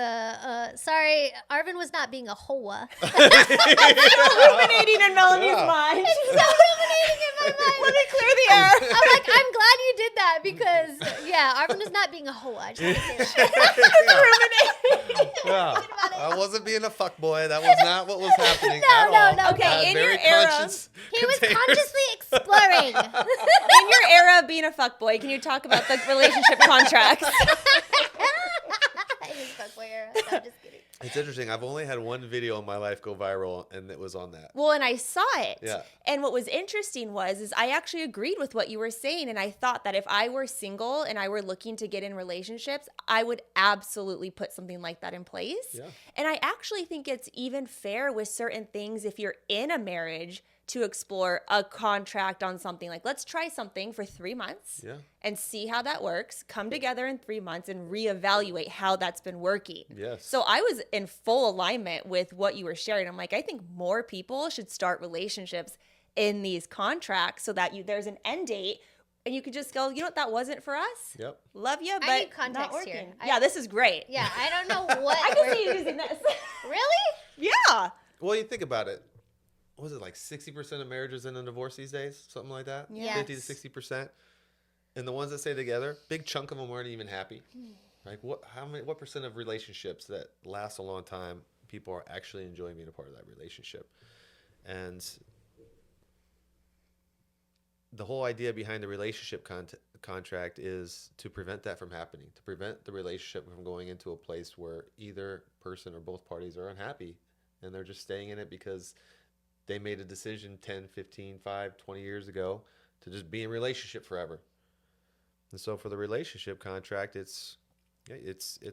Sorry, Arvin was not being a hoa. Illuminating in Melanie's mind. It's so illuminating in my mind. Let me clear the air. I'm like, I'm glad you did that, because Arvin was not being a hoa. I just want to say that. Yeah. I wasn't being a fuckboy. That was not what was happening at all. No. Okay, in your era, He was consciously exploring. in your era of being a fuckboy, can you talk about the relationship contracts? It is fuckboy era. No, I'm just kidding. It's interesting. I've only had one video in my life go viral, and it was on that. Well, and I saw it. Yeah. And what was interesting is I actually agreed with what you were saying. And I thought that if I were single and I were looking to get in relationships, I would absolutely put something like that in place. Yeah. And I actually think it's even fair with certain things if you're in a marriage to explore a contract on something. Like, let's try something for 3 months and see how that works. Come together in 3 months and reevaluate how that's been working. Yes. So I was in full alignment with what you were sharing. I'm like, I think more people should start relationships in these contracts so that there's an end date and you could just go, you know what, that wasn't for us. Yep. Love you, but I need context not working. here. Yeah, this is great. Yeah, I don't know what. I can see you using this. Really? Yeah. Well, you think about it. What was it, like 60% of marriages end in divorce these days? Something like that? Yes. 50 to 60%. And the ones that stay together, big chunk of them aren't even happy. Like, what percent of relationships that last a long time, people are actually enjoying being a part of that relationship? And the whole idea behind the relationship contract is to prevent that from happening, to prevent the relationship from going into a place where either person or both parties are unhappy and they're just staying in it because they made a decision 10, 15, 5, 20 years ago to just be in relationship forever. And so for the relationship contract, it's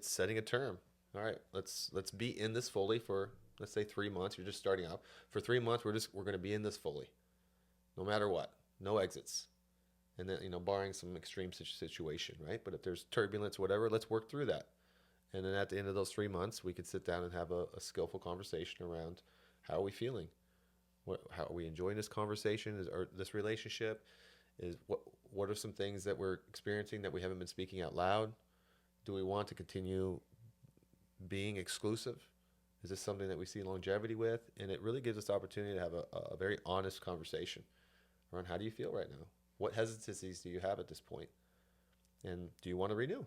setting a term. All right, let's be in this fully for, let's say, 3 months. You're just starting out. For 3 months, we're going to be in this fully, no matter what. No exits. And then, barring some extreme situation, right? But if there's turbulence, whatever, let's work through that. And then at the end of those 3 months, we could sit down and have a skillful conversation around how are we feeling? How are we enjoying this conversation? Or this relationship? What are some things that we're experiencing that we haven't been speaking out loud? Do we want to continue being exclusive? Is this something that we see longevity with? And it really gives us the opportunity to have a very honest conversation around how do you feel right now? What hesitancies do you have at this point? And do you want to renew?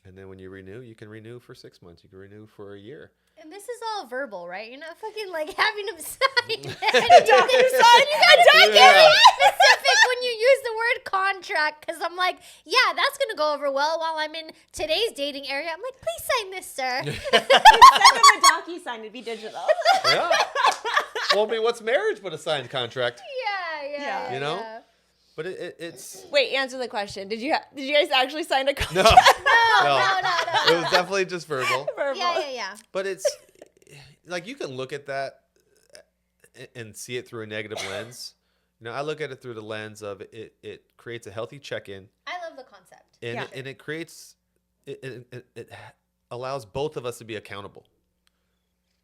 And then when you renew, you can renew for 6 months. You can renew for a year. And this is all verbal, right? You're not fucking like having them sign. You got specific when you use the word contract, because I'm like, yeah, that's gonna go over well while I'm in today's dating area. I'm like, please sign this, sir. Send them a DocuSign. It'd be digital. Yeah. Well, I mean, what's marriage but a signed contract? Yeah. You know? But it's... Wait, answer the question. Did you guys actually sign a No. contract? No. It was definitely just verbal. Yeah. But it's like you can look at that and see it through a negative lens. You know, I look at it through the lens of it creates a healthy check-in. I love the concept. And it creates it allows both of us to be accountable.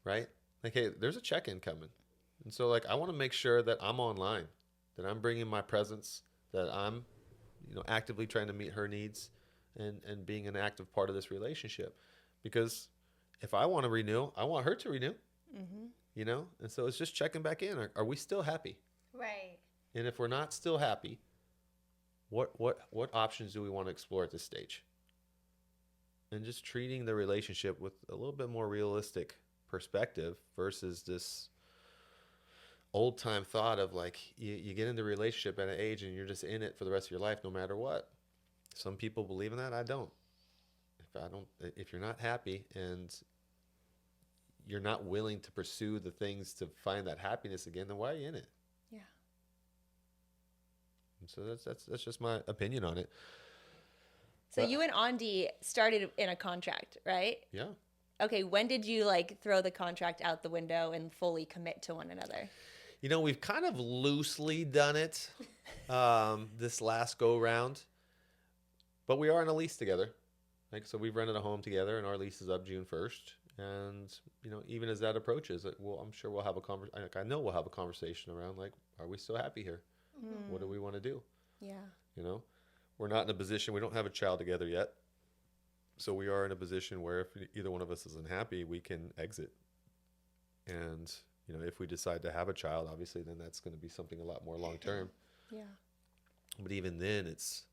Right? Like, hey, there's a check-in coming. And so like I want to make sure that I'm online, that I'm bringing my presence, that I'm, actively trying to meet her needs and being an active part of this relationship. Because if I want to renew, I want her to renew, and so it's just checking back in. Are we still happy? Right. And if we're not still happy, what options do we want to explore at this stage? And just treating the relationship with a little bit more realistic perspective versus this old time thought of like you get into a relationship at an age and you're just in it for the rest of your life no matter what. Some people believe in that. I don't. If you're not happy and you're not willing to pursue the things to find that happiness again, then why are you in it? Yeah. And so that's just my opinion on it. So you and Andy started in a contract, right? Yeah. Okay, when did you throw the contract out the window and fully commit to one another? We've kind of loosely done it this last go round, but we are in a lease together. So we've rented a home together, and our lease is up June 1st. And even as that approaches, I'm sure we'll have a conversation. I know we'll have a conversation around are we still happy here? What do we want to do? Yeah. We're not in a position. We don't have a child together yet, so we are in a position where if either one of us isn't happy, we can exit. And if we decide to have a child, obviously, then that's going to be something a lot more long term. Yeah. But even then, it's,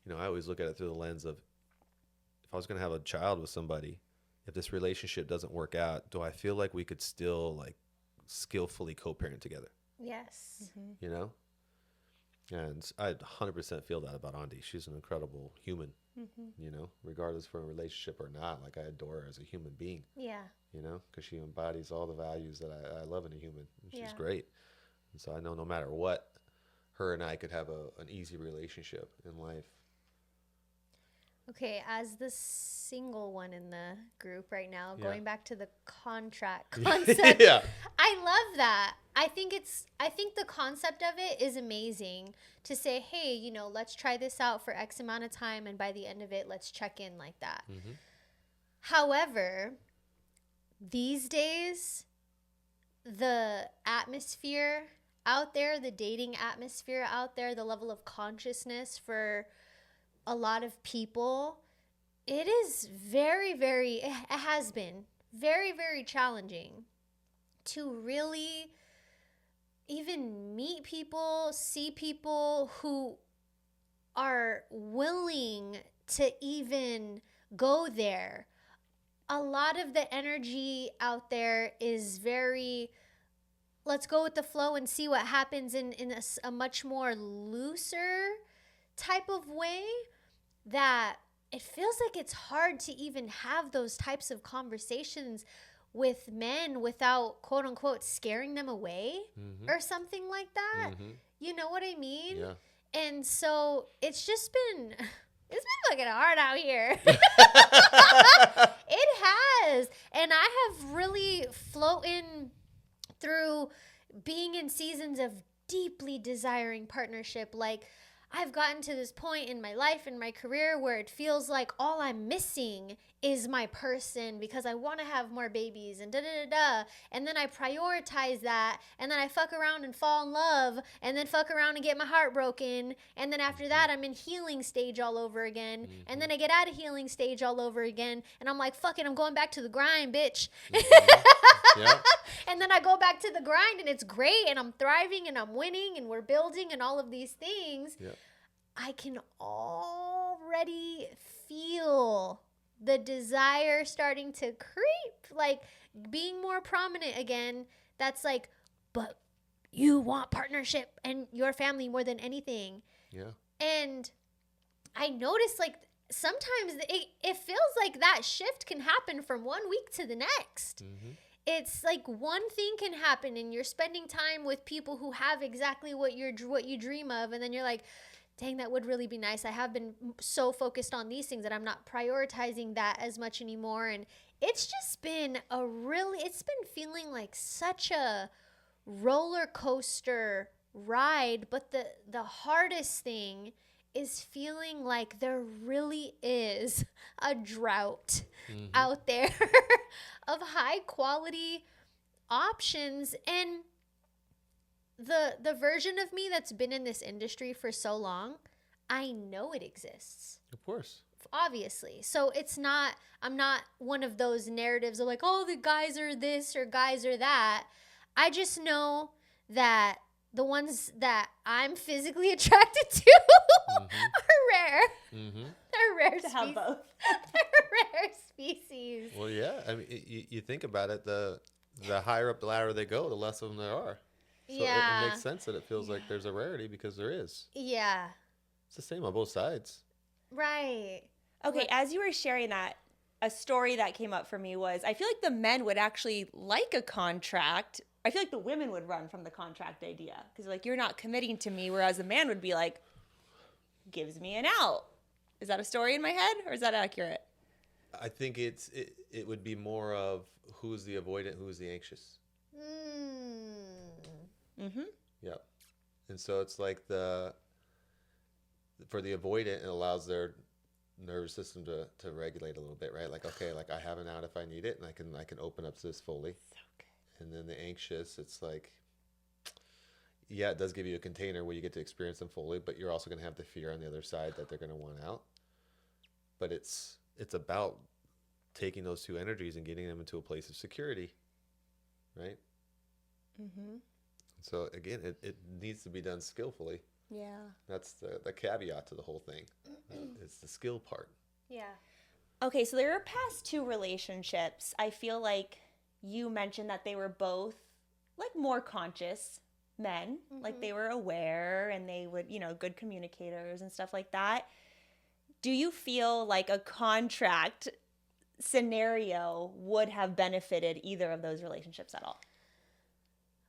I always look at it through the lens of if I was going to have a child with somebody, if this relationship doesn't work out, do I feel like we could still skillfully co-parent together? Yes. Mm-hmm. And I 100% feel that about Andi. She's an incredible human, regardless from a relationship or not. I adore her as a human being. Yeah. Because she embodies all the values that I love in a human. And she's great. And so I know no matter what, her and I could have an easy relationship in life. Okay, as the single one in the group right now, Yeah. going back to the contract concept, Yeah. I love that. I think the concept of it is amazing to say, hey, let's try this out for X amount of time, and by the end of it, let's check in like that. Mm-hmm. However, these days, the atmosphere out there, the dating atmosphere out there, the level of consciousness for a lot of people, it is very, very, it has been very, very challenging to really even meet people, see people who are willing to even go there. A lot of the energy out there is very, let's go with the flow and see what happens in a much more looser type of way, that it feels like it's hard to even have those types of conversations with men without quote unquote scaring them away or something like that. You know what I mean? Yeah. And so it's been fucking hard out here. It has. And I have really floated through being in seasons of deeply desiring partnership. I've gotten to this point in my life, in my career, where it feels like all I'm missing is my person because I want to have more babies and da-da-da-da. And then I prioritize that, and then I fuck around and fall in love, and then fuck around and get my heart broken. And then after that, I'm in healing stage all over again. And then I get out of healing stage all over again. And I'm like, fuck it, I'm going back to the grind, bitch. Yeah. And then I go back to the grind, and it's great, and I'm thriving, and I'm winning, and we're building, and all of these things. Yep. I can already feel the desire starting to creep, like being more prominent again. That's like, but you want partnership and your family more than anything. Yeah. And I noticed, like, sometimes it feels like that shift can happen from 1 week to the next. Mm-hmm. It's like one thing can happen, and you're spending time with people who have exactly what you dream of, and then you're like, dang, that would really be nice. I have been so focused on these things that I'm not prioritizing that as much anymore. And it's just been it's been feeling like such a roller coaster ride. But the hardest thing is feeling like there really is a drought out there of high quality options. And the version of me that's been in this industry for so long, I know it exists. Of course. Obviously. So I'm not one of those narratives of like, oh, the guys are this or guys are that. I just know that the ones that I'm physically attracted to are rare. They're rare To have both. They're rare species. Well, yeah. I mean, you think about it, the higher up the ladder they go, the less of them there are. So it makes sense that it feels like there's a rarity because there is. Yeah. It's the same on both sides. Right. Okay, as you were sharing that, a story that came up for me was I feel like the men would actually like a contract. I feel like the women would run from the contract idea because like, you're not committing to me, whereas a man would be like, gives me an out. Is that a story in my head, or is that accurate? I think it would be more of who's the avoidant, who's the anxious. Yep. And so it's like for the avoidant, it allows their nervous system to regulate a little bit, right? Like, okay, like I have an out if I need it, and I can open up to this fully. So good. And then the anxious, it's like, yeah, it does give you a container where you get to experience them fully, but you're also going to have the fear on the other side that they're going to want out. But it's about taking those two energies and getting them into a place of security, right? So again, it needs to be done skillfully. Yeah. That's the caveat to the whole thing. It's the skill part. Yeah. Okay, so there were past two relationships. I feel like you mentioned that they were both like more conscious men, like they were aware and they would, good communicators and stuff like that. Do you feel like a contract scenario would have benefited either of those relationships at all?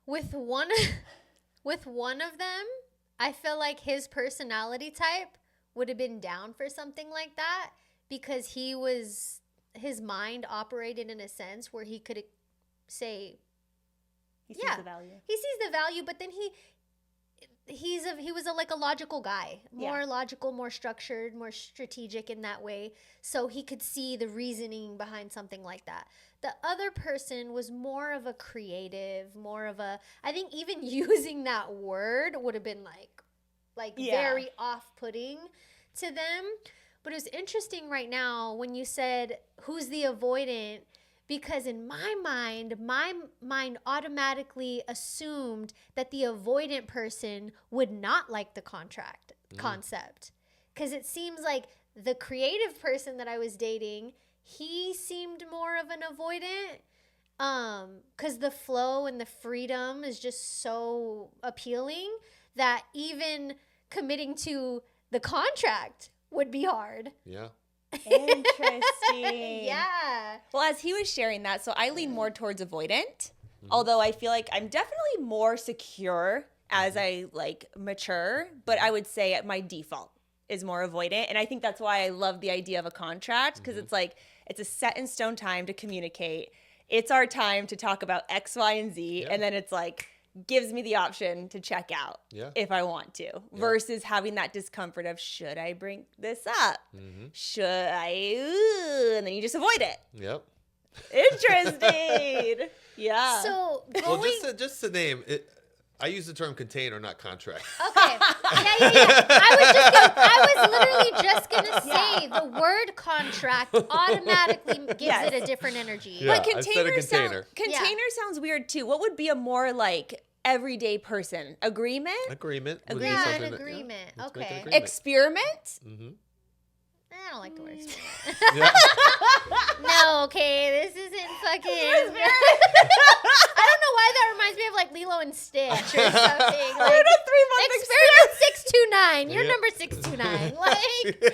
With one of them, I feel like his personality type would have been down for something like that because his mind operated in a sense where he could say, He sees the value. He sees the value, but then he was like a logical guy, more logical, more structured, more strategic in that way. So he could see the reasoning behind something like that. The other person was more of a creative, I think even using that word would have been like very off-putting to them. But it was interesting right now when you said, who's the avoidant? Because in my mind automatically assumed that the avoidant person would not like the contract concept. Because it seems like the creative person that I was dating, he seemed more of an avoidant. Because the flow and the freedom is just so appealing that even committing to the contract would be hard. Yeah. Interesting. Yeah. Well, as he was sharing that, so I lean more towards avoidant, although I feel like I'm definitely more secure as I mature, but I would say my default is more avoidant. And I think that's why I love the idea of a contract, because it's like, it's a set in stone time to communicate. It's our time to talk about X, Y, and Z. Yeah. And then it's like, gives me the option to check out if I want to, versus having that discomfort of, should I bring this up? Should I? And then you just avoid it. Yep. Interesting. Yeah. So Well, just to name it, I use the term container, not contract. Okay. Yeah. I was literally just gonna say the word contract automatically gives it a different energy. Yeah, But I said a container. Container sounds weird too. What would be a more like everyday person? Agreement? Agreement. Would be Yeah, something an that- agreement. let's make an Okay. agreement. Experiment? Mm-hmm. I don't like the word experiment. Yeah. No, okay, this isn't fucking. I don't know why that reminds me of like Lilo and Stitch or something. We're Like, in a 3-month experiment 629. You're Yeah. number 629. Like, We're in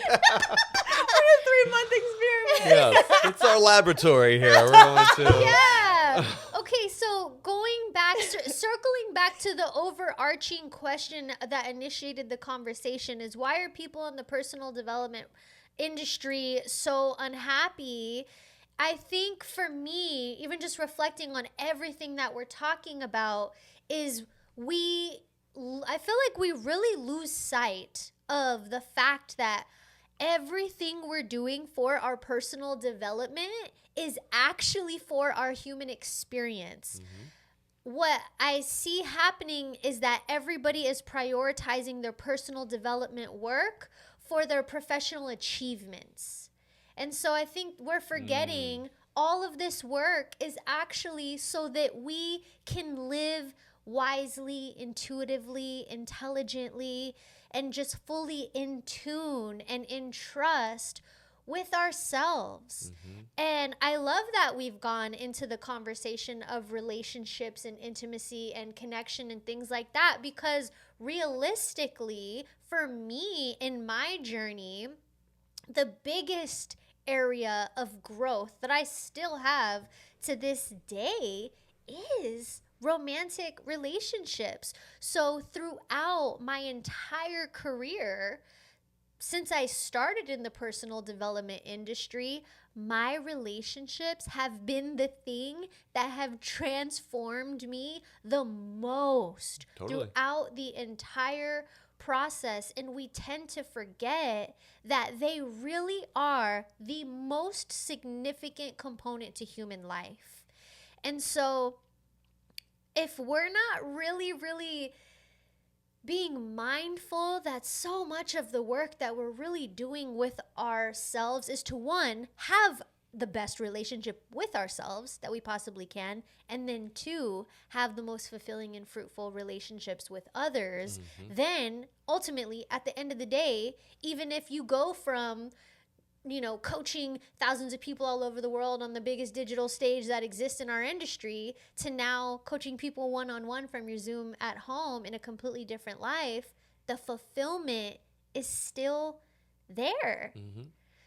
a 3-month experiment. Yes, it's our laboratory here. We're going to. yeah. Okay, so going back, circling back to the overarching question that initiated the conversation is, why are people in the personal development industry so unhappy? I think for me, even just reflecting on everything that we're talking about, is I feel like we really lose sight of the fact that everything we're doing for our personal development is actually for our human experience. What I see happening is that everybody is prioritizing their personal development work for their professional achievements. And so I think we're forgetting all of this work is actually so that we can live wisely, intuitively, intelligently, and just fully in tune and in trust with ourselves. And I love that we've gone into the conversation of relationships and intimacy and connection and things like that, because realistically, for me in my journey, the biggest area of growth that I still have to this day is romantic relationships. So throughout my entire career, since I started in the personal development industry, my relationships have been the thing that have transformed me the most throughout the entire process. And we tend to forget that they really are the most significant component to human life. And so if we're not really being mindful that so much of the work that we're really doing with ourselves is to, one, have the best relationship with ourselves that we possibly can, and then two, have the most fulfilling and fruitful relationships with others, then ultimately at the end of the day, even if you go from coaching thousands of people all over the world on the biggest digital stage that exists in our industry, to now coaching people one-on-one from your Zoom at home in a completely different life, the fulfillment is still there.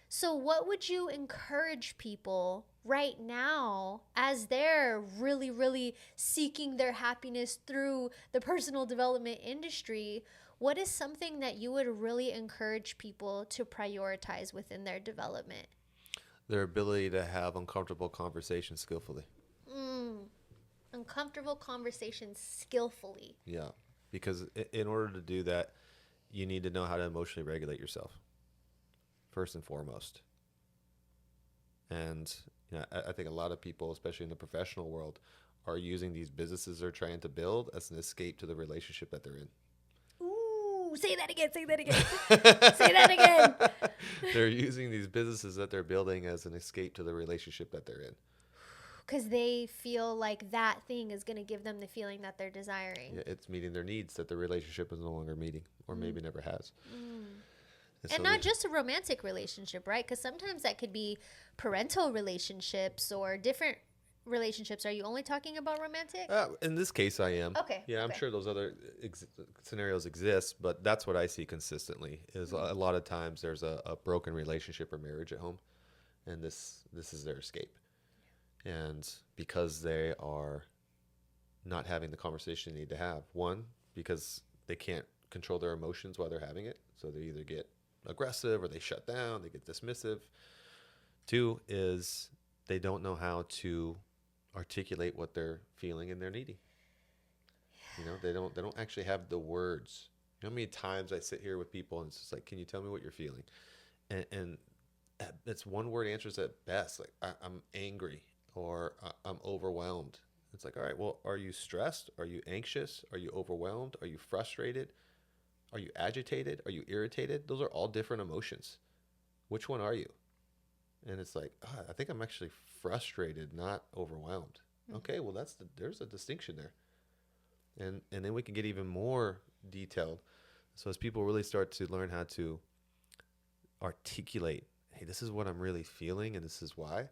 So what would you encourage people right now as they're really seeking their happiness through the personal development industry? What is something that you would really encourage people to prioritize within their development? Their ability to have uncomfortable conversations skillfully. Uncomfortable conversations skillfully. Yeah, because in order to do that, you need to know how to emotionally regulate yourself, first and foremost. And I think a lot of people, especially in the professional world, are using these businesses they're trying to build as an escape to the relationship that they're in. Say that again. Say that again. They're using these businesses that they're building as an escape to the relationship that they're in. Because they feel like that thing is going to give them the feeling that they're desiring. Yeah, it's meeting their needs that the relationship is no longer meeting, or maybe never has. And so not just a romantic relationship, right? Because sometimes that could be parental relationships or different relationships. Are you only talking about romantic? In this case, I am. Okay. Yeah, I'm okay. sure those other scenarios exist, but that's what I see consistently. Is a lot of times there's a broken relationship or marriage at home, and this is their escape. And because they are not having the conversation they need to have, one, because they can't control their emotions while they're having it, so they either get aggressive or they shut down, they get dismissive. Two is they don't know how to articulate what they're feeling and they're needing. You know, they don't actually have the words. You know how many times I sit here with people and it's just like, can you tell me what you're feeling? And that's one word answers at best. Like I'm angry or I'm overwhelmed. It's like, all right, well, are you stressed? Are you anxious? Are you overwhelmed? Are you frustrated? Are you agitated? Are you irritated? Those are all different emotions. Which one are you? And it's like, I think I'm actually frustrated, not overwhelmed. Mm-hmm. Okay, well, there's a distinction there. And then we can get even more detailed. So as people really start to learn how to articulate, hey, this is what I'm really feeling and this is why.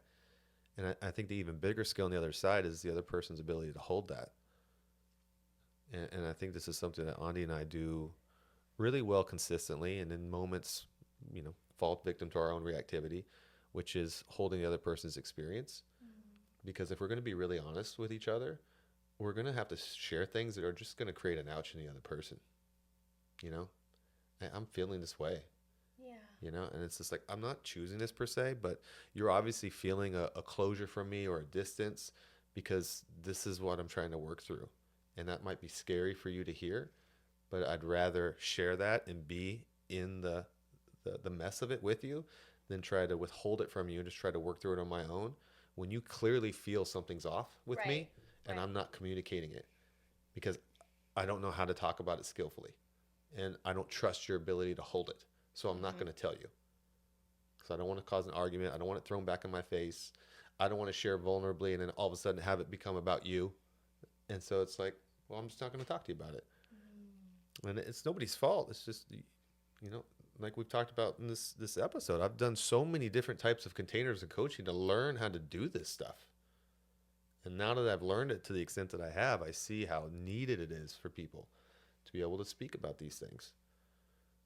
And I think the even bigger skill on the other side is the other person's ability to hold that. And I think this is something that Andi and I do really well consistently, and in moments, you know, fall victim to our own reactivity, which is holding the other person's experience. Mm-hmm. Because if we're going to be really honest with each other, we're going to have to share things that are just going to create an ouch in the other person. You know, I'm feeling this way. Yeah. You know, and it's just like, I'm not choosing this per se, but you're obviously feeling a closure from me or a distance because this is what I'm trying to work through. And that might be scary for you to hear, but I'd rather share that and be in the mess of it with you than try to withhold it from you and just try to work through it on my own when you clearly feel something's off with me and I'm not communicating it because I don't know how to talk about it skillfully and I don't trust your ability to hold it. So I'm not going to tell you because I don't want to cause an argument. I don't want it thrown back in my face. I don't want to share vulnerably and then all of a sudden have it become about you. And so it's like, well, I'm just not going to talk to you about it. And it's nobody's fault. It's just, you know, like we've talked about in this episode, I've done so many different types of containers and coaching to learn how to do this stuff. And now that I've learned it to the extent that I have, I see how needed it is for people to be able to speak about these things.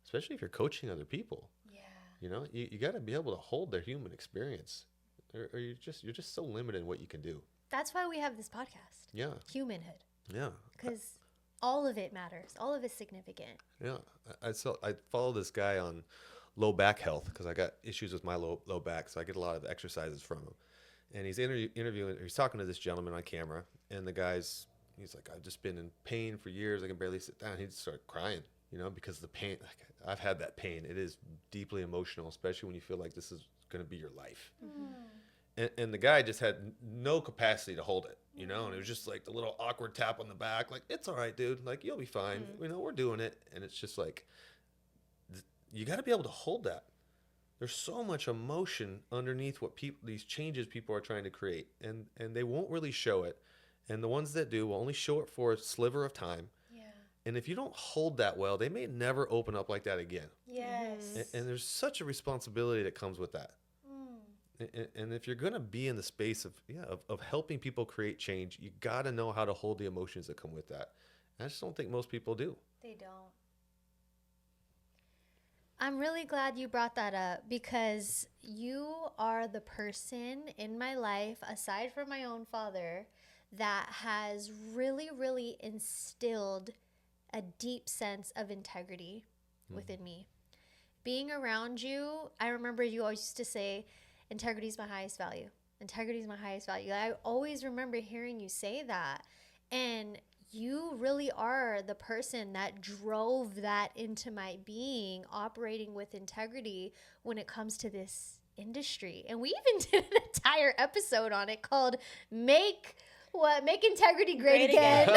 Especially if you're coaching other people. Yeah. You know, you got to be able to hold their human experience or you're just so limited in what you can do. That's why we have this podcast. Yeah. Humanhood. Yeah. Because all of it matters. All of it's significant. Yeah. I follow this guy on low back health because I got issues with my low back. So I get a lot of exercises from him. And he's interviewing, he's talking to this gentleman on camera. And he's like, I've just been in pain for years. I can barely sit down. He just started crying. You know, because the pain, I've had that pain. It is deeply emotional, especially when you feel like this is going to be your life. Mm-hmm. And the guy just had no capacity to hold it, you know, and it was just like the little awkward tap on the back, like, it's all right, dude. Like, you'll be fine. Mm-hmm. You know, we're doing it. And it's just like, you got to be able to hold that. There's so much emotion underneath these changes people are trying to create. And they won't really show it. And the ones that do will only show it for a sliver of time. And if you don't hold that well, they may never open up like that again. Yes. And there's such a responsibility that comes with that. And if you're going to be in the space of helping people create change, you got to know how to hold the emotions that come with that. And I just don't think most people do. They don't. I'm really glad you brought that up because you are the person in my life, aside from my own father, that has really, really instilled a deep sense of integrity within me. Being around you, I remember you always used to say, integrity is my highest value. Integrity is my highest value. I always remember hearing you say that. And you really are the person that drove that into my being, operating with integrity when it comes to this industry. And we even did an entire episode on it called Make Integrity Great Again.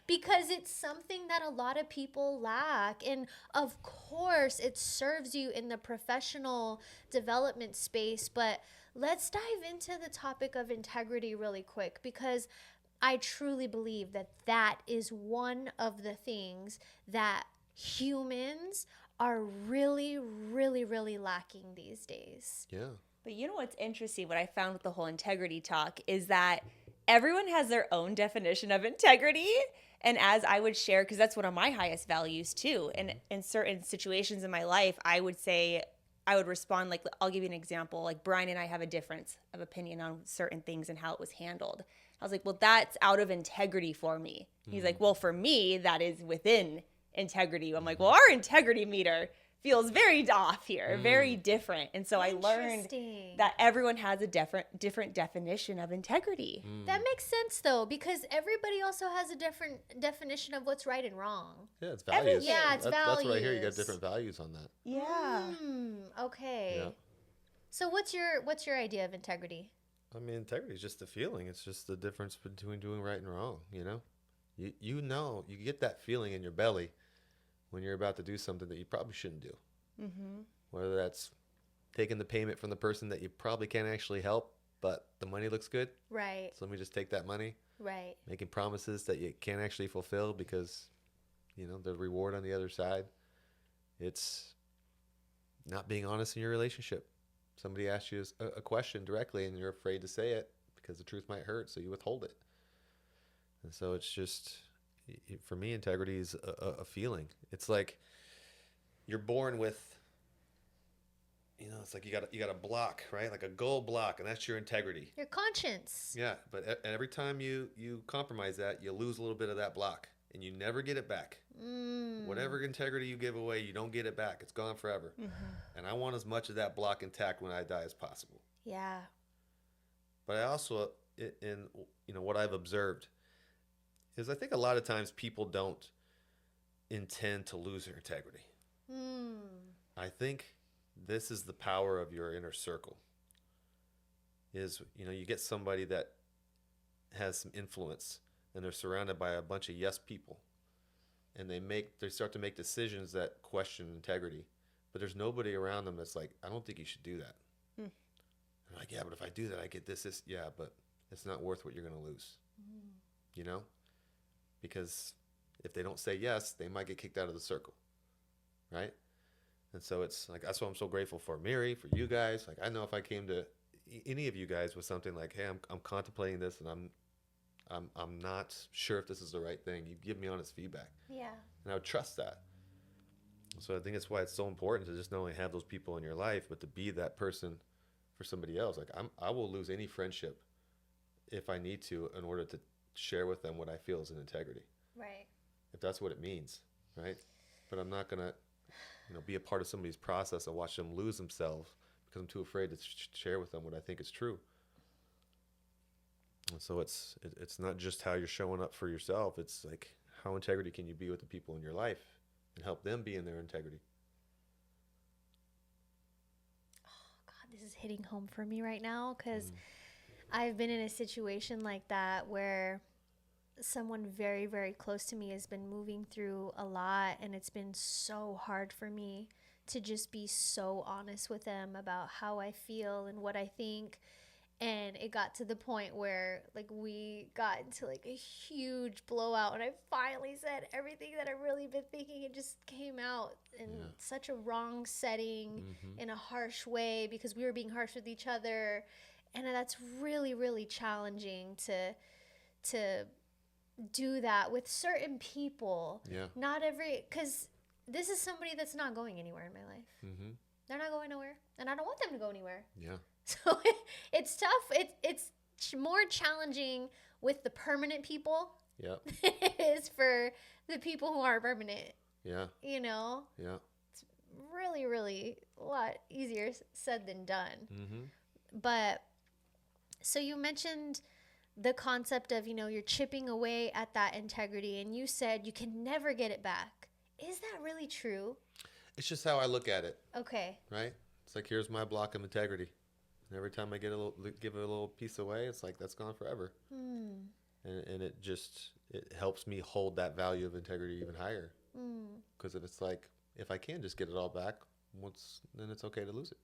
Because it's something that a lot of people lack. And of course, it serves you in the professional development space. But let's dive into the topic of integrity really quick, because I truly believe that is one of the things that humans are really, really, really lacking these days. Yeah. But you know what's interesting, what I found with the whole integrity talk is that everyone has their own definition of integrity. And as I would share, because that's one of my highest values too. And in certain situations in my life, I would respond like, I'll give you an example. Like Brian and I have a difference of opinion on certain things and how it was handled. I was like, well, that's out of integrity for me. He's like, well, for me, that is within integrity. I'm like, well, our integrity meter feels very off here, very different. And so I learned Interesting. that everyone has a different definition of integrity. That makes sense though, because everybody also has a different definition of what's right and wrong. Yeah, it's values. Yeah, it's That's what I hear. You got values. different values on that. Yeah. Okay. Yeah. So what's your idea of integrity? I mean, integrity is just a feeling. It's just the difference between doing right and wrong, you know? You know, you get that feeling in your belly when you're about to do something that you probably shouldn't do. Whether that's taking the payment from the person that you probably can't actually help, but the money looks good. Right. So let me just take that money. Right. Making promises that you can't actually fulfill because, you know, the reward on the other side. It's not being honest in your relationship. Somebody asks you a question directly and you're afraid to say it because the truth might hurt, so you withhold it. And so it's just, for me, integrity is a feeling. It's like you're born with, you know, it's like you got a block, right? Like a gold block, and that's your integrity. Your conscience. Yeah, but every time you compromise that, you lose a little bit of that block, and you never get it back. Whatever integrity you give away, you don't get it back. It's gone forever. And I want as much of that block intact when I die as possible. Yeah. But I also, in you know, what I've observed is I think a lot of times people don't intend to lose their integrity. I think this is the power of your inner circle. Is, you know, you get somebody that has some influence and they're surrounded by a bunch of yes people, and they start to make decisions that question integrity, but there's nobody around them that's like, I don't think you should do that. They're like, yeah, but if I do that, I get this. Yeah, but it's not worth what you're going to lose. You know? Because if they don't say yes, they might get kicked out of the circle. Right? And so it's like, that's what I'm so grateful for Mary, for you guys. Like, I know if I came to any of you guys with something like, hey, I'm contemplating this and I'm not sure if this is the right thing, you give me honest feedback. Yeah. And I would trust that. So I think that's why it's so important to just not only have those people in your life, but to be that person for somebody else. Like, I will lose any friendship if I need to in order to share with them what I feel is an integrity. Right. If that's what it means, right? But I'm not going to, you know, be a part of somebody's process and watch them lose themselves because I'm too afraid to share with them what I think is true. And so it's not just how you're showing up for yourself. It's like, how integrity can you be with the people in your life and help them be in their integrity? Oh God, this is hitting home for me right now because I've been in a situation like that where someone very, very close to me has been moving through a lot, and it's been so hard for me to just be so honest with them about how I feel and what I think. And it got to the point where, like, we got into, like, a huge blowout. And I finally said everything that I've really been thinking. It just came out in such a wrong setting, in a harsh way, because we were being harsh with each other. And that's really, really challenging to do that with certain people. Yeah. Not every... Because this is somebody that's not going anywhere in my life. They're not going nowhere. And I don't want them to go anywhere. Yeah. So it's tough. It's more challenging with the permanent people Yep. than it is for the people who aren't permanent. Yeah. You know, Yeah. it's really, really a lot easier said than done. Mm-hmm. But so you mentioned the concept of, you know, you're chipping away at that integrity, and you said you can never get it back. Is that really true? It's just how I look at it, Okay. right? It's like, here's my block of integrity. And every time I give it a little piece away, it's like, that's gone forever. And it helps me hold that value of integrity even higher. Because it's like, if I can just get it all back once, then it's okay to lose it.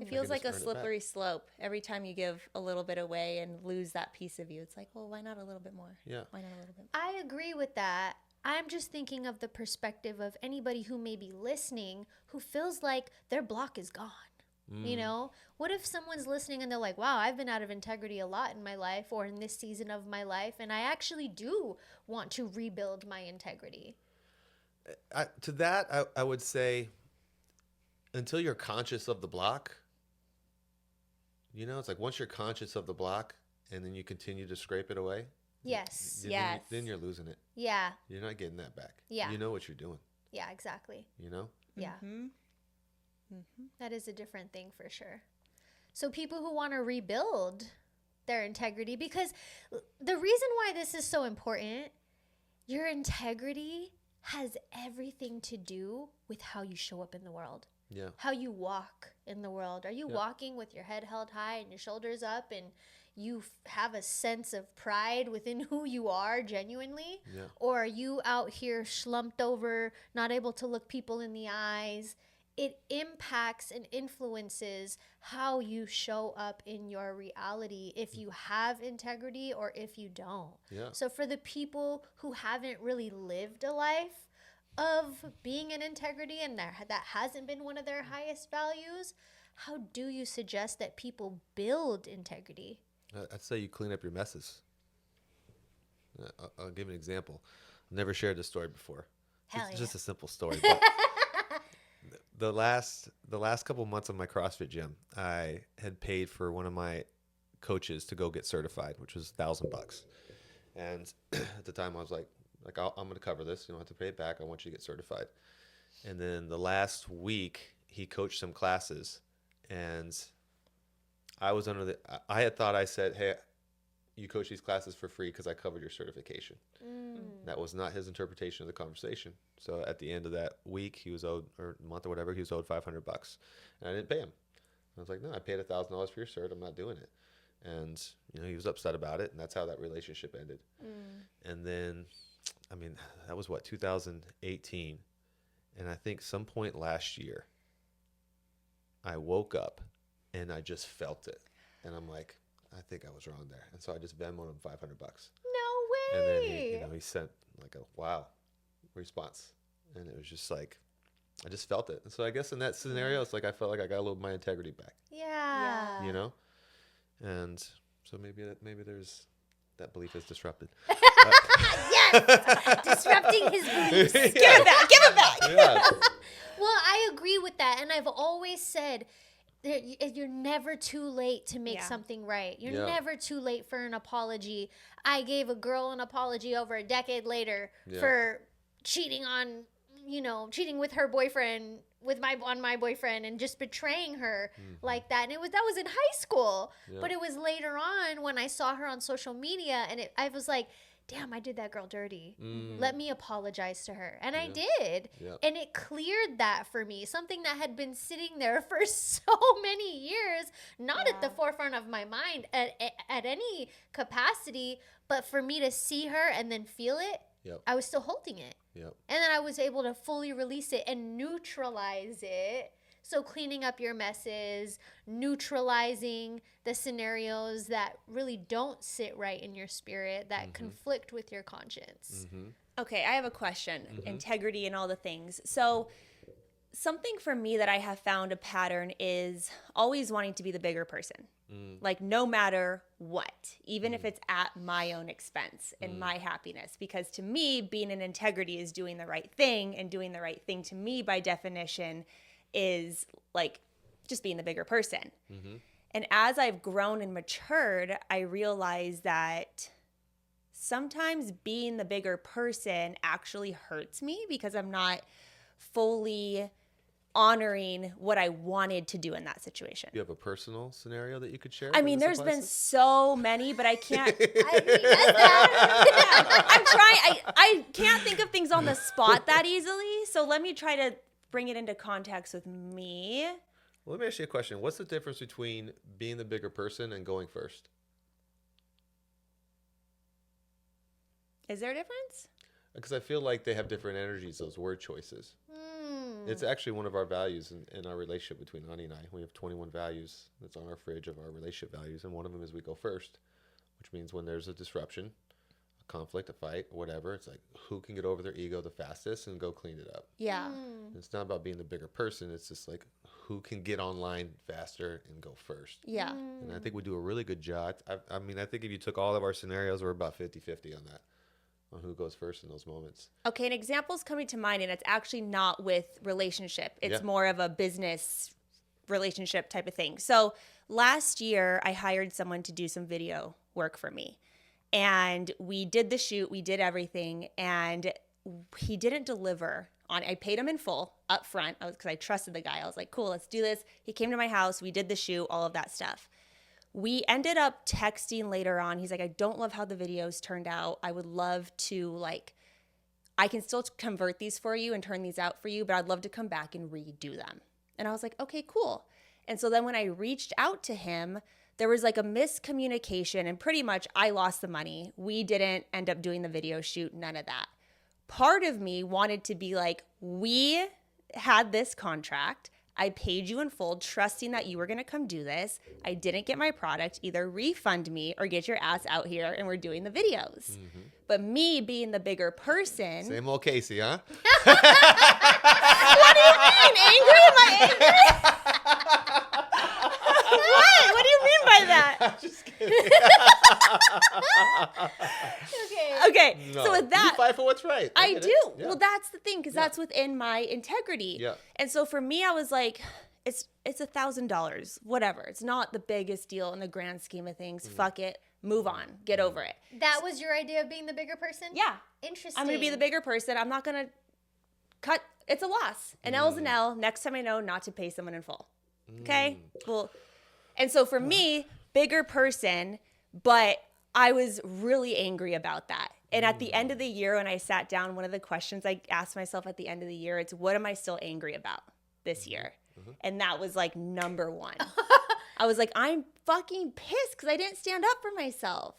It feels like a just earn it back. slippery slope. Every time you give a little bit away and lose that piece of you, it's like, well, why not a little bit more? Yeah. Why not a little bit more? I agree with that. I'm just thinking of the perspective of anybody who may be listening who feels like their block is gone. You know, what if someone's listening and they're like, wow, I've been out of integrity a lot in my life or in this season of my life, and I actually do want to rebuild my integrity. To that, I would say, until you're conscious of the block, you know, it's like once you're conscious of the block and then you continue to scrape it away, Yes. Yes. then you're losing it. Yeah. You're not getting that back. Yeah. You know what you're doing. Yeah, exactly. You know? Yeah. Mm-hmm. That is a different thing for sure. So people who want to rebuild their integrity, because the reason why this is so important, your integrity has everything to do with how you show up in the world. Yeah. How you walk in the world. Are you walking with your head held high and your shoulders up, and you have a sense of pride within who you are genuinely? Yeah. Or are you out here slumped over, not able to look people in the eyes? It impacts and influences how you show up in your reality if you have integrity or if you don't. Yeah. So for the people who haven't really lived a life of being in integrity and that hasn't been one of their highest values, how do you suggest that people build integrity? I'd say you clean up your messes. I'll give an example. I've never shared this story before. Hell It's yeah. just a simple story. But the last couple months of my CrossFit gym, I had paid for one of my coaches to go get certified, which was $1,000. And at the time, I was like, I'm going to cover this. You don't have to pay it back. I want you to get certified. And then the last week, he coached some classes, and I was I had thought I said, hey, you coach these classes for free because I covered your certification. That was not his interpretation of the conversation. So at the end of that week, he was owed, or month or whatever, he was owed $500, and I didn't pay him. I was like, no, I paid $1,000 for your cert. I'm not doing it. And he was upset about it, and that's how that relationship ended. And then, I mean, that was 2018, and I think some point last year, I woke up and I just felt it, and I'm like, I think I was wrong there, and so I just Venmoed him $500. No And then way. he sent like a wow response, and it was just like, I just felt it. And so I guess in that scenario, it's like I felt like I got a little of my integrity back, Yeah. and so maybe that belief is disrupted. Yes. Disrupting his beliefs. Give it back. Give it back. Yeah. Well, I agree with that. And I've always said that you're never too late to make something right. You're never too late for an apology. I gave a girl an apology over a decade later for cheating with her boyfriend, on my boyfriend, and just betraying her like that. And that was in high school. Yeah. But it was later on when I saw her on social media, and I was like, damn, I did that girl dirty. Let me apologize to her. And I did. Yeah. And it cleared that for me. Something that had been sitting there for so many years, not at the forefront of my mind at any capacity, but for me to see her and then feel it, I was still holding it. Yep. And then I was able to fully release it and neutralize it. So cleaning up your messes, neutralizing the scenarios that really don't sit right in your spirit, that conflict with your conscience. Okay, I have a question. Integrity and all the things. So something for me that I have found a pattern is always wanting to be the bigger person. Like no matter what, even if it's at my own expense and my happiness. Because to me, being in integrity is doing the right thing, and doing the right thing to me by definition is like just being the bigger person. And as I've grown and matured, I realize that sometimes being the bigger person actually hurts me because I'm not fully honoring what I wanted to do in that situation. You have a personal scenario that you could share? I mean, there's been so many, but I can't. I'm trying. I can't think of things on the spot that easily. So let me try to bring it into context with me. Well, let me ask you a question. What's the difference between being the bigger person and going first? Is there a difference? Because I feel like they have different energies, those word choices. It's actually one of our values in our relationship between Ani and I. We have 21 values that's on our fridge of our relationship values, and one of them is we go first, which means when there's a disruption, a conflict, a fight, whatever, it's like who can get over their ego the fastest and go clean it up. Yeah. It's not about being the bigger person. It's just like who can get online faster and go first. Yeah. And I think we do a really good job. I mean, I think if you took all of our scenarios, we're about 50-50 on that, on who goes first in those moments. Okay, an example's coming to mind, and it's actually not with relationship. It's more of a business relationship type of thing. So last year, I hired someone to do some video work for me. And we did the shoot, we did everything, and he didn't deliver I paid him in full up front because I trusted the guy. I was like, cool, let's do this. He came to my house. We did the shoot, all of that stuff. We ended up texting later on. He's like, I don't love how the videos turned out. I would love to, like, I can still convert these for you and turn these out for you, but I'd love to come back and redo them. And I was like, okay, cool. And so then when I reached out to him, there was like a miscommunication and pretty much I lost the money. We didn't end up doing the video shoot, none of that. Part of me wanted to be like, we had this contract. I paid you in full, trusting that you were going to come do this. I didn't get my product. Either refund me or get your ass out here and we're doing the videos. Mm-hmm. But me being the bigger person. Same old Casey, huh? What do you mean? Angry? Am I angry? What? What do you mean by that? I'm just kidding. Okay. No, So with that, you fight for what's right. I get do. it. Yeah. Well, that's the thing, because that's within my integrity. Yeah. And so for me, I was like, it's $1,000, whatever. It's not the biggest deal in the grand scheme of things. Fuck it. Move on. Get over it. That was your idea of being the bigger person? Yeah. Interesting. I'm going to be the bigger person. I'm not going to cut. It's a loss. An L's an L. Next time I know not to pay someone in full. Okay? Well, and so for me, bigger person, but I was really angry about that. And at the end of the year, when I sat down, one of the questions I asked myself at the end of the year, it's what am I still angry about this year? And that was like number one. I was like, I'm fucking pissed because I didn't stand up for myself.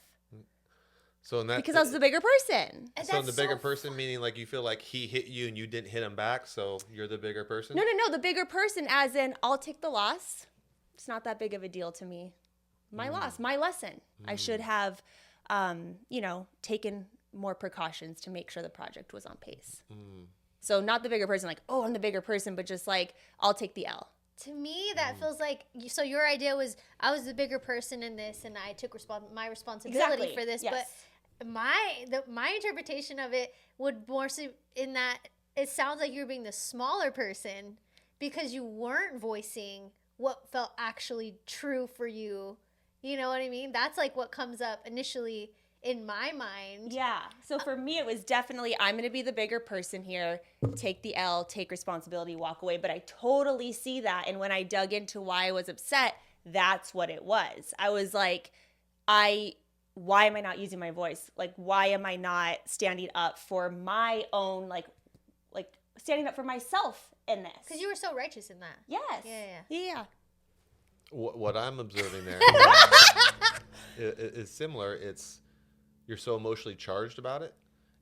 So in that, Because I was the bigger person. So the bigger person, meaning like you feel like he hit you and you didn't hit him back, so you're the bigger person? No. The bigger person as in I'll take the loss. It's not that big of a deal to me. My loss, my lesson. I should have, taken more precautions to make sure the project was on pace. So not the bigger person, like, oh, I'm the bigger person, but just like, I'll take the L. To me, that feels like, so your idea was, I was the bigger person in this, and I took my responsibility for this. Yes. But my interpretation of it would more so in that it sounds like you were being the smaller person because you weren't voicing what felt actually true for you. You know what I mean? That's like what comes up initially in my mind. Yeah. So for me, it was definitely, I'm going to be the bigger person here, take the L, take responsibility, walk away. But I totally see that. And when I dug into why I was upset, that's what it was. I was like, why am I not using my voice? Like, why am I not standing up for my own, like standing up for myself in this? Because you were so righteous in that. Yes. Yeah. What I'm observing there is similar. You're so emotionally charged about it.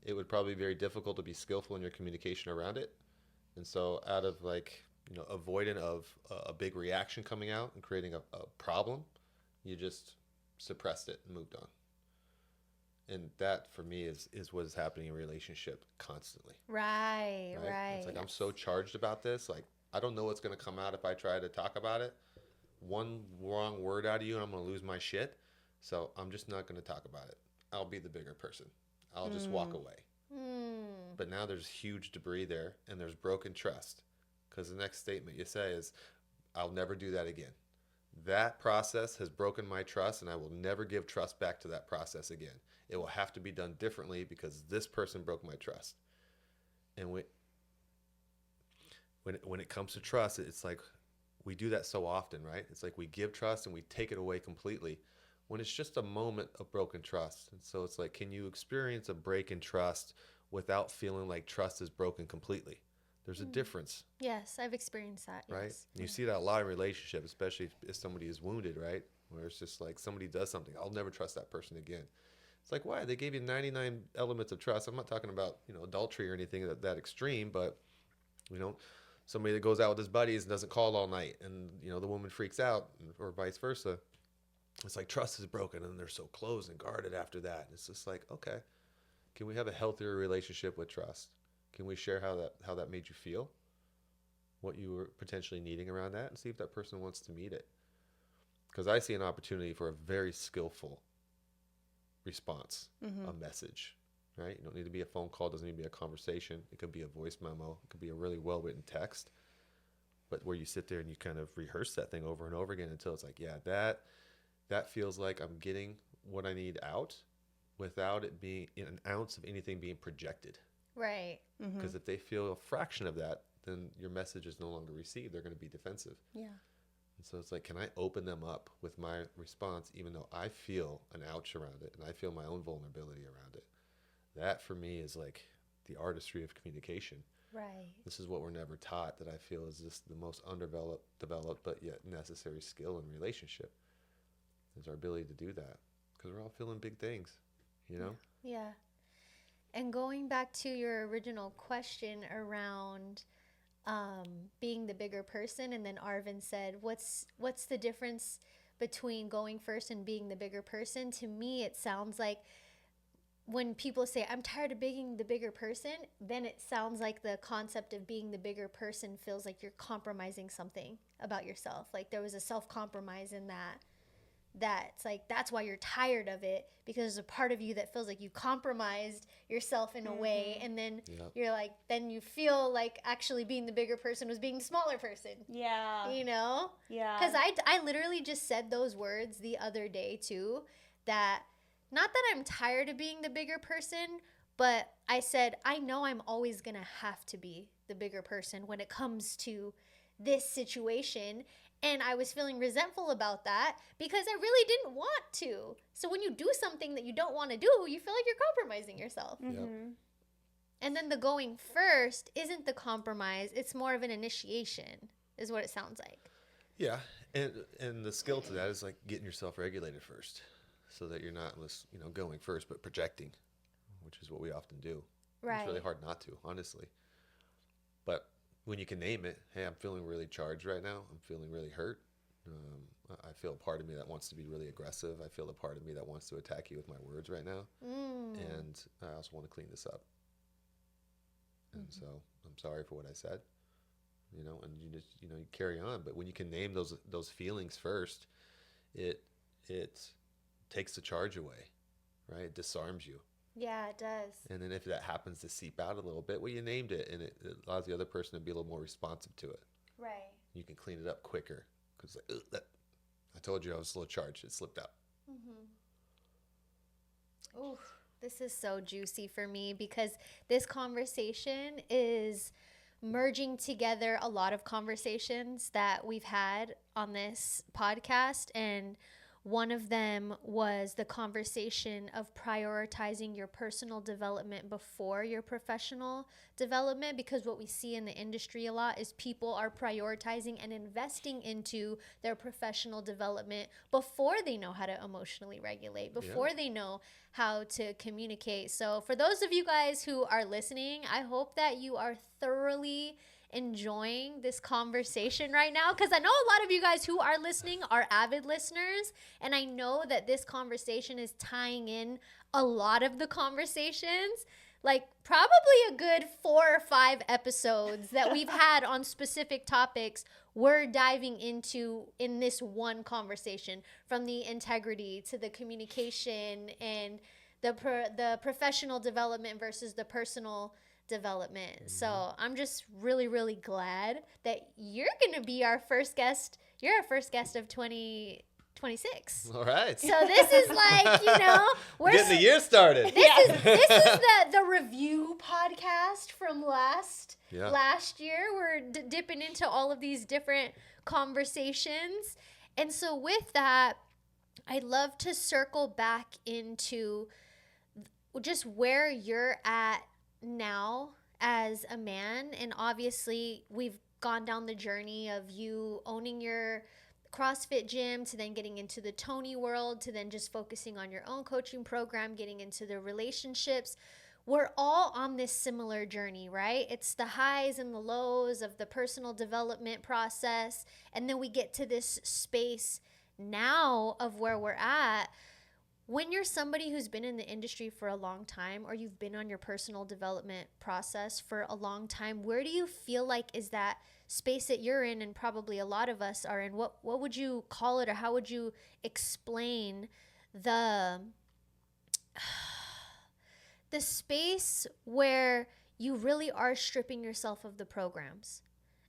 It would probably be very difficult to be skillful in your communication around it. And so out of avoiding of a big reaction coming out and creating a problem, you just suppressed it and moved on. And that for me is what is happening in a relationship constantly. Right. It's like, I'm so charged about this. Like, I don't know what's going to come out if I try to talk about it. One wrong word out of you and I'm going to lose my shit. So I'm just not going to talk about it. I'll be the bigger person. I'll just walk away. But now there's huge debris there and there's broken trust. Because the next statement you say is, I'll never do that again. That process has broken my trust and I will never give trust back to that process again. It will have to be done differently because this person broke my trust. And when it comes to trust, it's like we do that so often, right? It's like we give trust and we take it away completely when it's just a moment of broken trust. And so it's like, can you experience a break in trust without feeling like trust is broken completely? There's a difference. Yes, I've experienced that. Right? Yes. You see that a lot in relationships, especially if somebody is wounded, right? Where it's just like somebody does something, I'll never trust that person again. It's like, why? They gave you 99 elements of trust. I'm not talking about, adultery or anything that extreme, but, somebody that goes out with his buddies and doesn't call all night and, the woman freaks out or vice versa. It's like trust is broken and they're so closed and guarded after that. It's just like, okay, can we have a healthier relationship with trust? Can we share how that made you feel? What you were potentially needing around that and see if that person wants to meet it. Because I see an opportunity for a very skillful response, a message, right? You don't need to be a phone call. It doesn't need to be a conversation. It could be a voice memo. It could be a really well-written text. But where you sit there and you kind of rehearse that thing over and over again until it's like, yeah, that feels like I'm getting what I need out without it being an ounce of anything being projected. Right. Because if they feel a fraction of that, then your message is no longer received. They're going to be defensive. Yeah. And so it's like, can I open them up with my response, even though I feel an ouch around it and I feel my own vulnerability around it? That for me is like the artistry of communication. Right. This is what we're never taught, that I feel is just the most developed, but yet necessary skill in relationship, is our ability to do that. Because we're all feeling big things, you know? Yeah. And going back to your original question around being the bigger person, and then Arvin said, what's the difference between going first and being the bigger person? To me, it sounds like when people say, I'm tired of being the bigger person, then it sounds like the concept of being the bigger person feels like you're compromising something about yourself. Like there was a self-compromise in that's like, that's why you're tired of it, because there's a part of you that feels like you compromised yourself in a way. And then you're like, then you feel like actually being the bigger person was being the smaller person. Yeah. You know? Yeah. Because I literally just said those words the other day too, that not that I'm tired of being the bigger person, but I said, I know I'm always going to have to be the bigger person when it comes to this situation. And I was feeling resentful about that because I really didn't want to. So when you do something that you don't want to do, you feel like you're compromising yourself. And then the going first isn't the compromise. It's more of an initiation, is what it sounds like. Yeah. And the skill to that is like getting yourself regulated first, so that you're not, going first, but projecting, which is what we often do. Right. It's really hard not to, honestly. But when you can name it, hey, I'm feeling really charged right now. I'm feeling really hurt. I feel a part of me that wants to be really aggressive. I feel a part of me that wants to attack you with my words right now. And I also want to clean this up. And so I'm sorry for what I said, and you just, you carry on. But when you can name those feelings first, it takes the charge away, right? It disarms you. Yeah, it does. And then if that happens to seep out a little bit, well, you named it, and it allows the other person to be a little more responsive to it. Right. You can clean it up quicker because I told you I was a little charged. It slipped out. Ooh, this is so juicy for me because this conversation is merging together a lot of conversations that we've had on this podcast, and one of them was the conversation of prioritizing your personal development before your professional development, because what we see in the industry a lot is people are prioritizing and investing into their professional development before they know how to emotionally regulate, before they know how to communicate. So for those of you guys who are listening, I hope that you are thoroughly enjoying this conversation right now, because I know a lot of you guys who are listening are avid listeners, and I know that this conversation is tying in a lot of the conversations, like probably a good 4 or 5 episodes that we've had on specific topics we're diving into in this one conversation, from the integrity to the communication and the professional development versus the personal development. So I'm just really, really glad that you're going to be our first guest. You're our first guest of 2026. All right. So this is like, we're getting the year started. This is the review podcast from last year. We're dipping into all of these different conversations. And so with that, I'd love to circle back into just where you're at now as a man. And obviously we've gone down the journey of you owning your CrossFit gym, to then getting into the Tony world, to then just focusing on your own coaching program, getting into the relationships. We're all on this similar journey, right? It's the highs and the lows of the personal development process, and then we get to this space now of where we're at. When you're somebody who's been in the industry for a long time, or you've been on your personal development process for a long time, where do you feel like is that space that you're in, and probably a lot of us are in? What would you call it, or how would you explain the space where you really are stripping yourself of the programs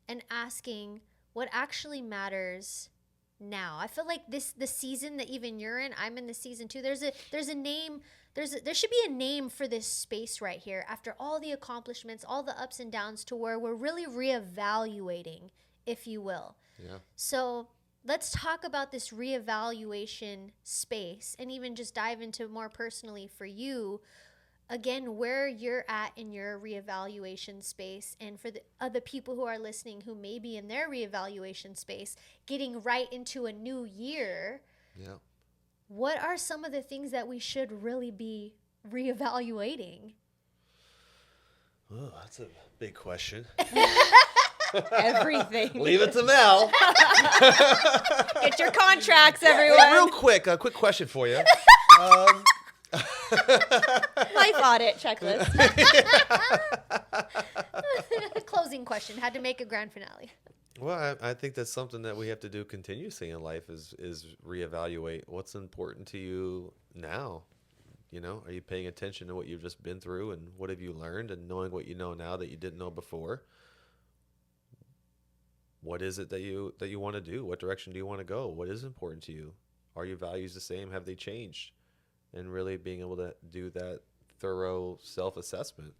and asking what actually matters now? I feel like the season that even you're in, I'm in the season too. There's a name. There should be a name for this space right here after all the accomplishments, all the ups and downs, to where we're really reevaluating, if you will. Yeah. So let's talk about this reevaluation space, and even just dive into more personally for you, again, where you're at in your reevaluation space, and for the other people who are listening who may be in their reevaluation space, getting right into a new year. Yeah. What are some of the things that we should really be reevaluating? Oh, that's a big question. Everything. Leave it to Mel. Get your contracts, Hey, everyone. real quick, a quick question for you. Life audit checklist. Closing question. Had to make a grand finale. Well, I think that's something that we have to do continuously in life is reevaluate what's important to you now. You know, are you paying attention to what you've just been through, and what have you learned, and knowing what you know now that you didn't know before? What is it that you want to do? What direction do you want to go? What is important to you? Are your values the same? Have they changed? And really being able to do that thorough self-assessment.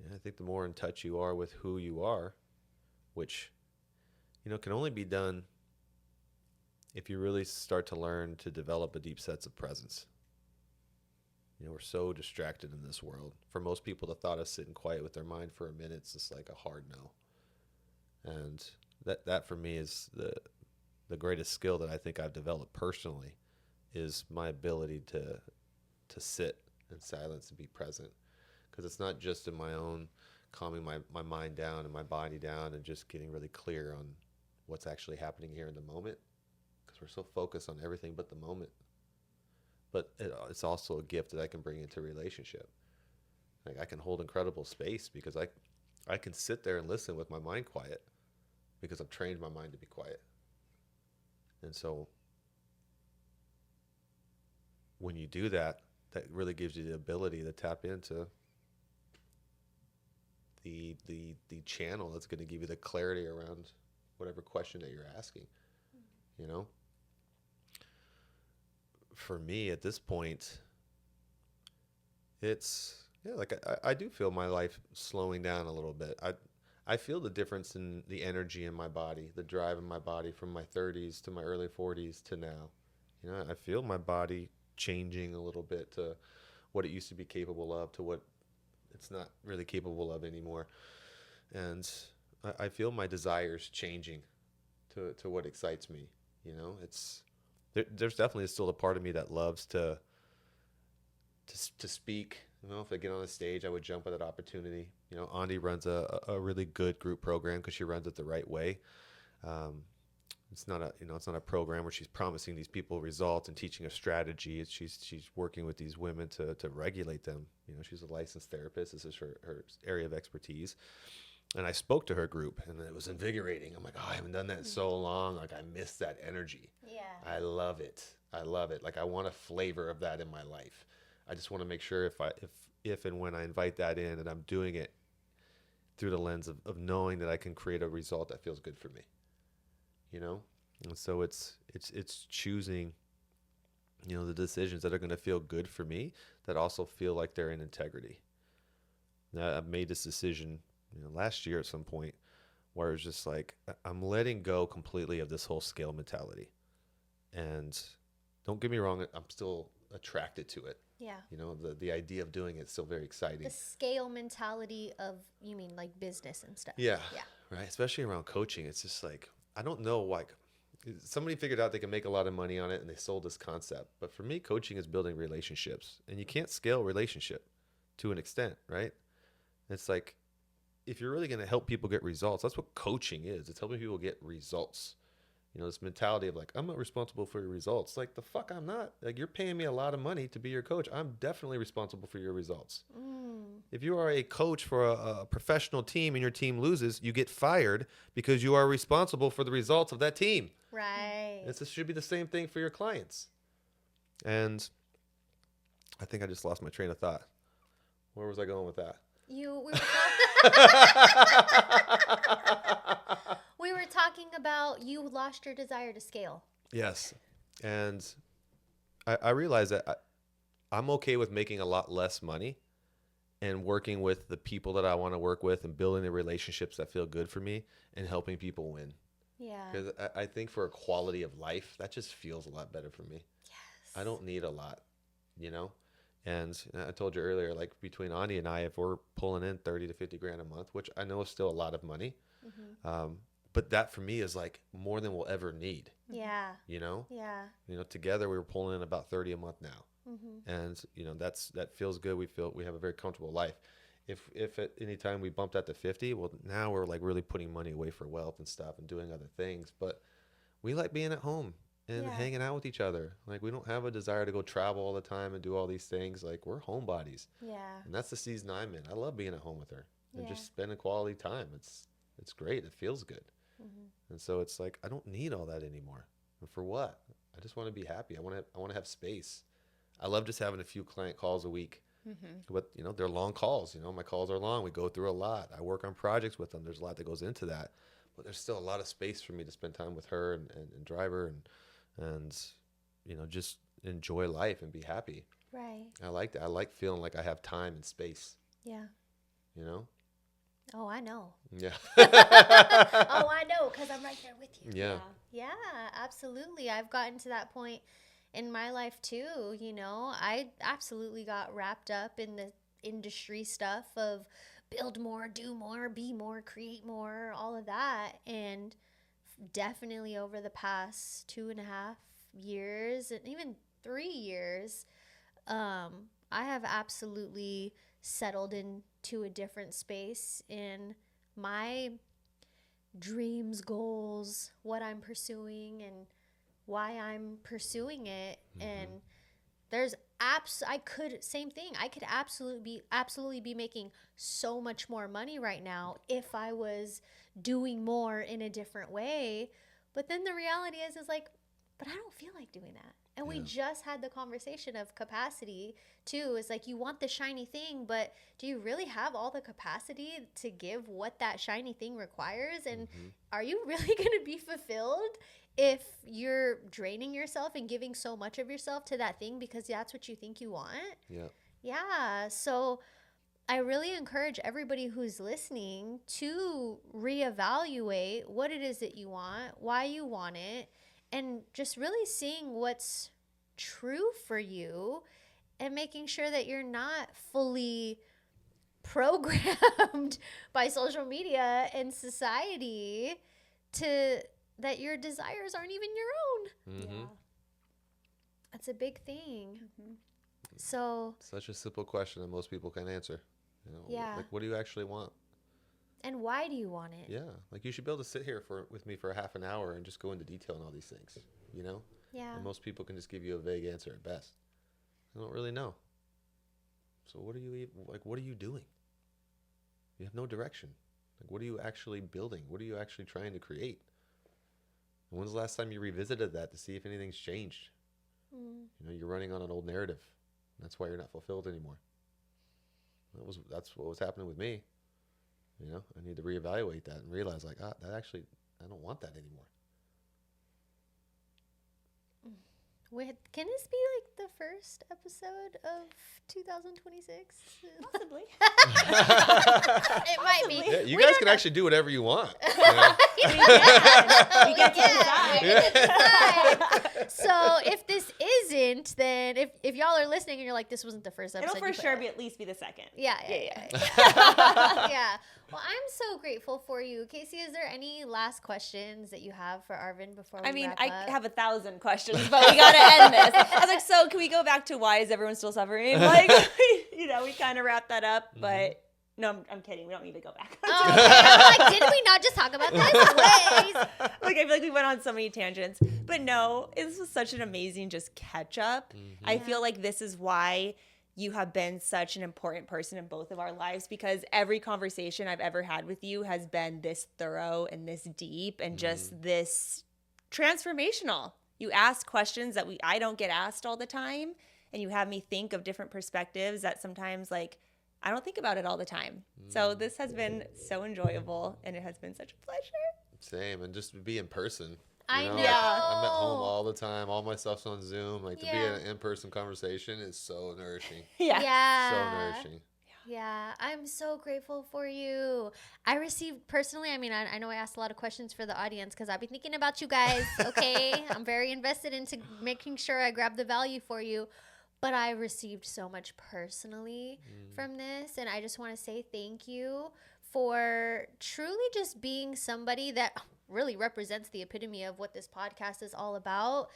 And I think the more in touch you are with who you are, which, you know, can only be done if you really start to learn to develop a deep sense of presence. You know, we're so distracted in this world. For most people, the thought of sitting quiet with their mind for a minute is just like a hard no. And that for me is the greatest skill that I think I've developed personally, is my ability to sit in silence and be present. Because it's not just in my own calming my mind down and my body down and just getting really clear on what's actually happening here in the moment, because we're so focused on everything but the moment. But it's also a gift that I can bring into a relationship. Like, I can hold incredible space because I can sit there and listen with my mind quiet, because I've trained my mind to be quiet. And so when you do that, that really gives you the ability to tap into the channel that's going to give you the clarity around whatever question that you're asking. You know, for me at this point, it's like I do feel my life slowing down a little bit. I feel the difference in the energy in my body, the drive in my body from my 30s to my early 40s to now. You know, I feel my body changing a little bit to what it used to be capable of to what it's not really capable of anymore. And I feel my desires changing to what excites me. You know, there's definitely still a part of me that loves to speak. You know, if I get on the stage, I would jump at that opportunity. You know, Andi runs a really good group program because she runs it the right way. It's not a program where she's promising these people results and teaching a strategy. She's working with these women to regulate them. You know, she's a licensed therapist. This is her area of expertise. And I spoke to her group, and it was invigorating. I'm like, oh, I haven't done that in so long. Like, I miss that energy. Yeah. I love it. Like, I want a flavor of that in my life. I just want to make sure if and when I invite that in, that I'm doing it through the lens of knowing that I can create a result that feels good for me. You know? And so it's choosing, you know, the decisions that are going to feel good for me that also feel like they're in integrity. Now, I've made this decision, you know, last year at some point, where it was just like, I'm letting go completely of this whole scale mentality. And don't get me wrong, I'm still attracted to it. Yeah. You know, the idea of doing it's still very exciting. The scale mentality of, you mean like business and stuff? Yeah. Yeah. Right. Especially around coaching. It's just like, I don't know, like, somebody figured out they can make a lot of money on it and they sold this concept. But for me, coaching is building relationships, and you can't scale relationship to an extent, right? It's like, if you're really going to help people get results, that's what coaching is. It's helping people get results. You know, this mentality of like, I'm not responsible for your results. Like, the fuck I'm not. Like, you're paying me a lot of money to be your coach. I'm definitely responsible for your results. If you are a coach for a professional team and your team loses, you get fired because you are responsible for the results of that team. Right. This should be the same thing for your clients. And I think I just lost my train of thought. Where was I going with that? We were talking talking about you lost your desire to scale. Yes. And I realize that I'm okay with making a lot less money and working with the people that I want to work with and building the relationships that feel good for me and helping people win. Yeah. Because I think for a quality of life, that just feels a lot better for me. Yes. I don't need a lot, you know? And I told you earlier, like between Ani and I, if we're pulling in 30 to 50 grand a month, which I know is still a lot of money, but that for me is like more than we'll ever need. Yeah. You know? Yeah. You know, together we were pulling in about 30 a month now. And, you know, that feels good. We feel we have a very comfortable life. If at any time we bumped that to 50, well, now we're like really putting money away for wealth and stuff and doing other things. But we like being at home and hanging out with each other. Like, we don't have a desire to go travel all the time and do all these things. Like, we're homebodies. Yeah. And that's the season I'm in. I love being at home with her and just spending quality time. It's great. It feels good. And so it's like, I don't need all that anymore. And for what? I just want to be happy. I want to have space. I love just having a few client calls a week. But, you know, they're long calls. You know, my calls are long. We go through a lot. I work on projects with them. There's a lot that goes into that. But there's still a lot of space for me to spend time with her and drive her and, you know, just enjoy life and be happy. Right. I like that. I like feeling like I have time and space. Yeah. You know? Oh, I know. Yeah. Oh, I know, because I'm right there with you. Yeah. Yeah, absolutely. I've gotten to that point in my life too. You know, I absolutely got wrapped up in the industry stuff of build more, do more, be more, create more, all of that. And definitely over the past 2.5 years and even 3 years, I have absolutely settled into a different space in my dreams, goals, what I'm pursuing and why I'm pursuing it. And there's same thing. I could absolutely be making so much more money right now if I was doing more in a different way. But then the reality is like, but I don't feel like doing that. And we just had the conversation of capacity too. It's like, you want the shiny thing, but do you really have all the capacity to give what that shiny thing requires? And are you really going to be fulfilled if you're draining yourself and giving so much of yourself to that thing because that's what you think you want? Yeah. Yeah. So I really encourage everybody who's listening to reevaluate what it is that you want, why you want it, and just really seeing what's true for you and making sure that you're not fully programmed by social media and society that your desires aren't even your own. Yeah. That's a big thing. So Such a simple question that most people can't answer. You know, Yeah. like, what do you actually want? and why do you want it? Yeah, like you should be able to sit here with me for a half an hour and just go into detail on all these things, you know? Yeah. And most people can just give you a vague answer at best. They don't really know. So what are you doing? You have no direction. Like, what are you actually building? What are you actually trying to create? And when's the last time you revisited that to see if anything's changed? You know, you're running on an old narrative. That's why you're not fulfilled anymore. That's what was happening with me. You know, I need to reevaluate that and realize, like, I don't want that anymore. Can this be like the first episode of 2026? Possibly. It might be. Yeah, you We guys don't can know. actually do whatever you want. You know? We get to decide. we get to decide. So if this isn't, then if y'all are listening and you're like, this wasn't the first episode, It'll for sure be at least be the second. Yeah. Yeah. Yeah. Well, I'm so grateful for you. Casey, is there any last questions that you have for Arvin before we I mean, wrap I up? have 1,000 questions, but we gotta end this. I was like, so can we go back to why is everyone still suffering? Like, you know, we kind of wrapped that up, but no, I'm kidding. We don't need to go back. Oh, okay. I'm like, did we not just talk about this? Please. Like, I feel like we went on so many tangents, but no, this was such an amazing just catch up. I feel like this is why you have been such an important person in both of our lives, because every conversation I've ever had with you has been this thorough and this deep and just this transformational. You ask questions that I don't get asked all the time, and you have me think of different perspectives that sometimes, like, I don't think about it all the time. So this has been so enjoyable, and it has been such a pleasure. Same, and just to be in person. I know. Like, I'm at home all the time. All my stuff's on Zoom. Like to be Yeah. in an in-person conversation is so nourishing. Yeah. So nourishing. Yeah, I'm so grateful for you. I received personally, I mean, I know I asked a lot of questions for the audience because I've been thinking about you guys, okay? I'm very invested into making sure I grab the value for you. But I received so much personally from this. And I just want to say thank you for truly just being somebody that really represents the epitome of what this podcast is all about.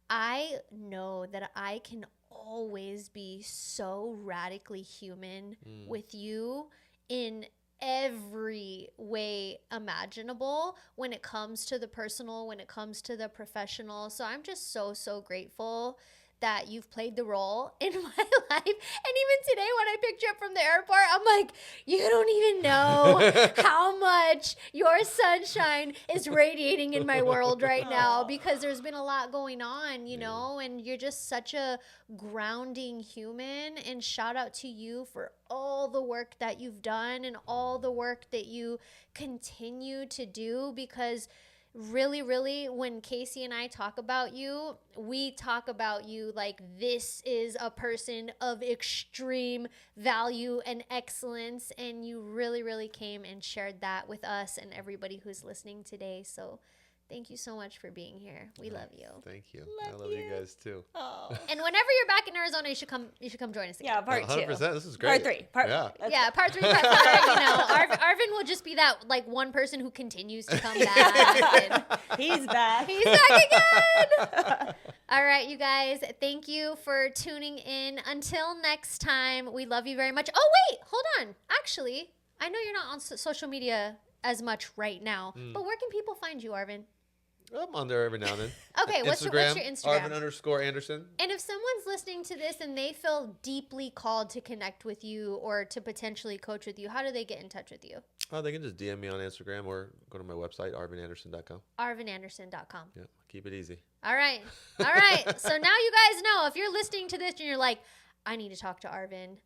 I know that I can always be so radically human with you in every way imaginable when it comes to the personal, when it comes to the professional. So I'm just so grateful that you've played the role in my life. And even today when I picked you up from the airport, I'm like, you don't even know how much your sunshine is radiating in my world right now, because there's been a lot going on, you know, and you're just such a grounding human. And shout out to you for all the work that you've done and all the work that you continue to do, because really, when Casey and I talk about you, we talk about you like this is a person of extreme value and excellence, and you really came and shared that with us and everybody who's listening today. So thank you so much for being here. We love you. Thank you. I love you guys too. Oh. And whenever you're back in Arizona, you should come join us again. Yeah, part 2. 100%. This is great. Part 3. Yeah, part 3, part 4. You know, Arvin will just be that like one person who continues to come back. And He's back. he's back again. All right, you guys. Thank you for tuning in. Until next time, we love you very much. Oh, wait, hold on. Actually, I know you're not on social media as much right now, but where can people find you, Arvin? I'm on there every now and then. Okay, what's your Instagram? Arvin_Anderson. And if someone's listening to this and they feel deeply called to connect with you or to potentially coach with you, how do they get in touch with you? Oh, they can just DM me on Instagram or go to my website, arvinanderson.com. arvinanderson.com. Yeah, keep it easy. All right. So now you guys know, if you're listening to this and you're like, I need to talk to Arvin,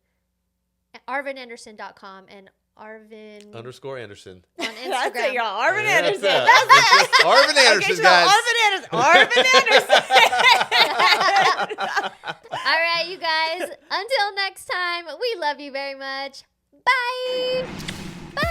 arvinanderson.com and Arvin _Anderson. on Instagram. That's it, y'all. Arvin Anderson. That's it. Arvin Anderson, Okay, guys. Arvin Anderson. All right, you guys. Until next time, we love you very much. Bye. Bye.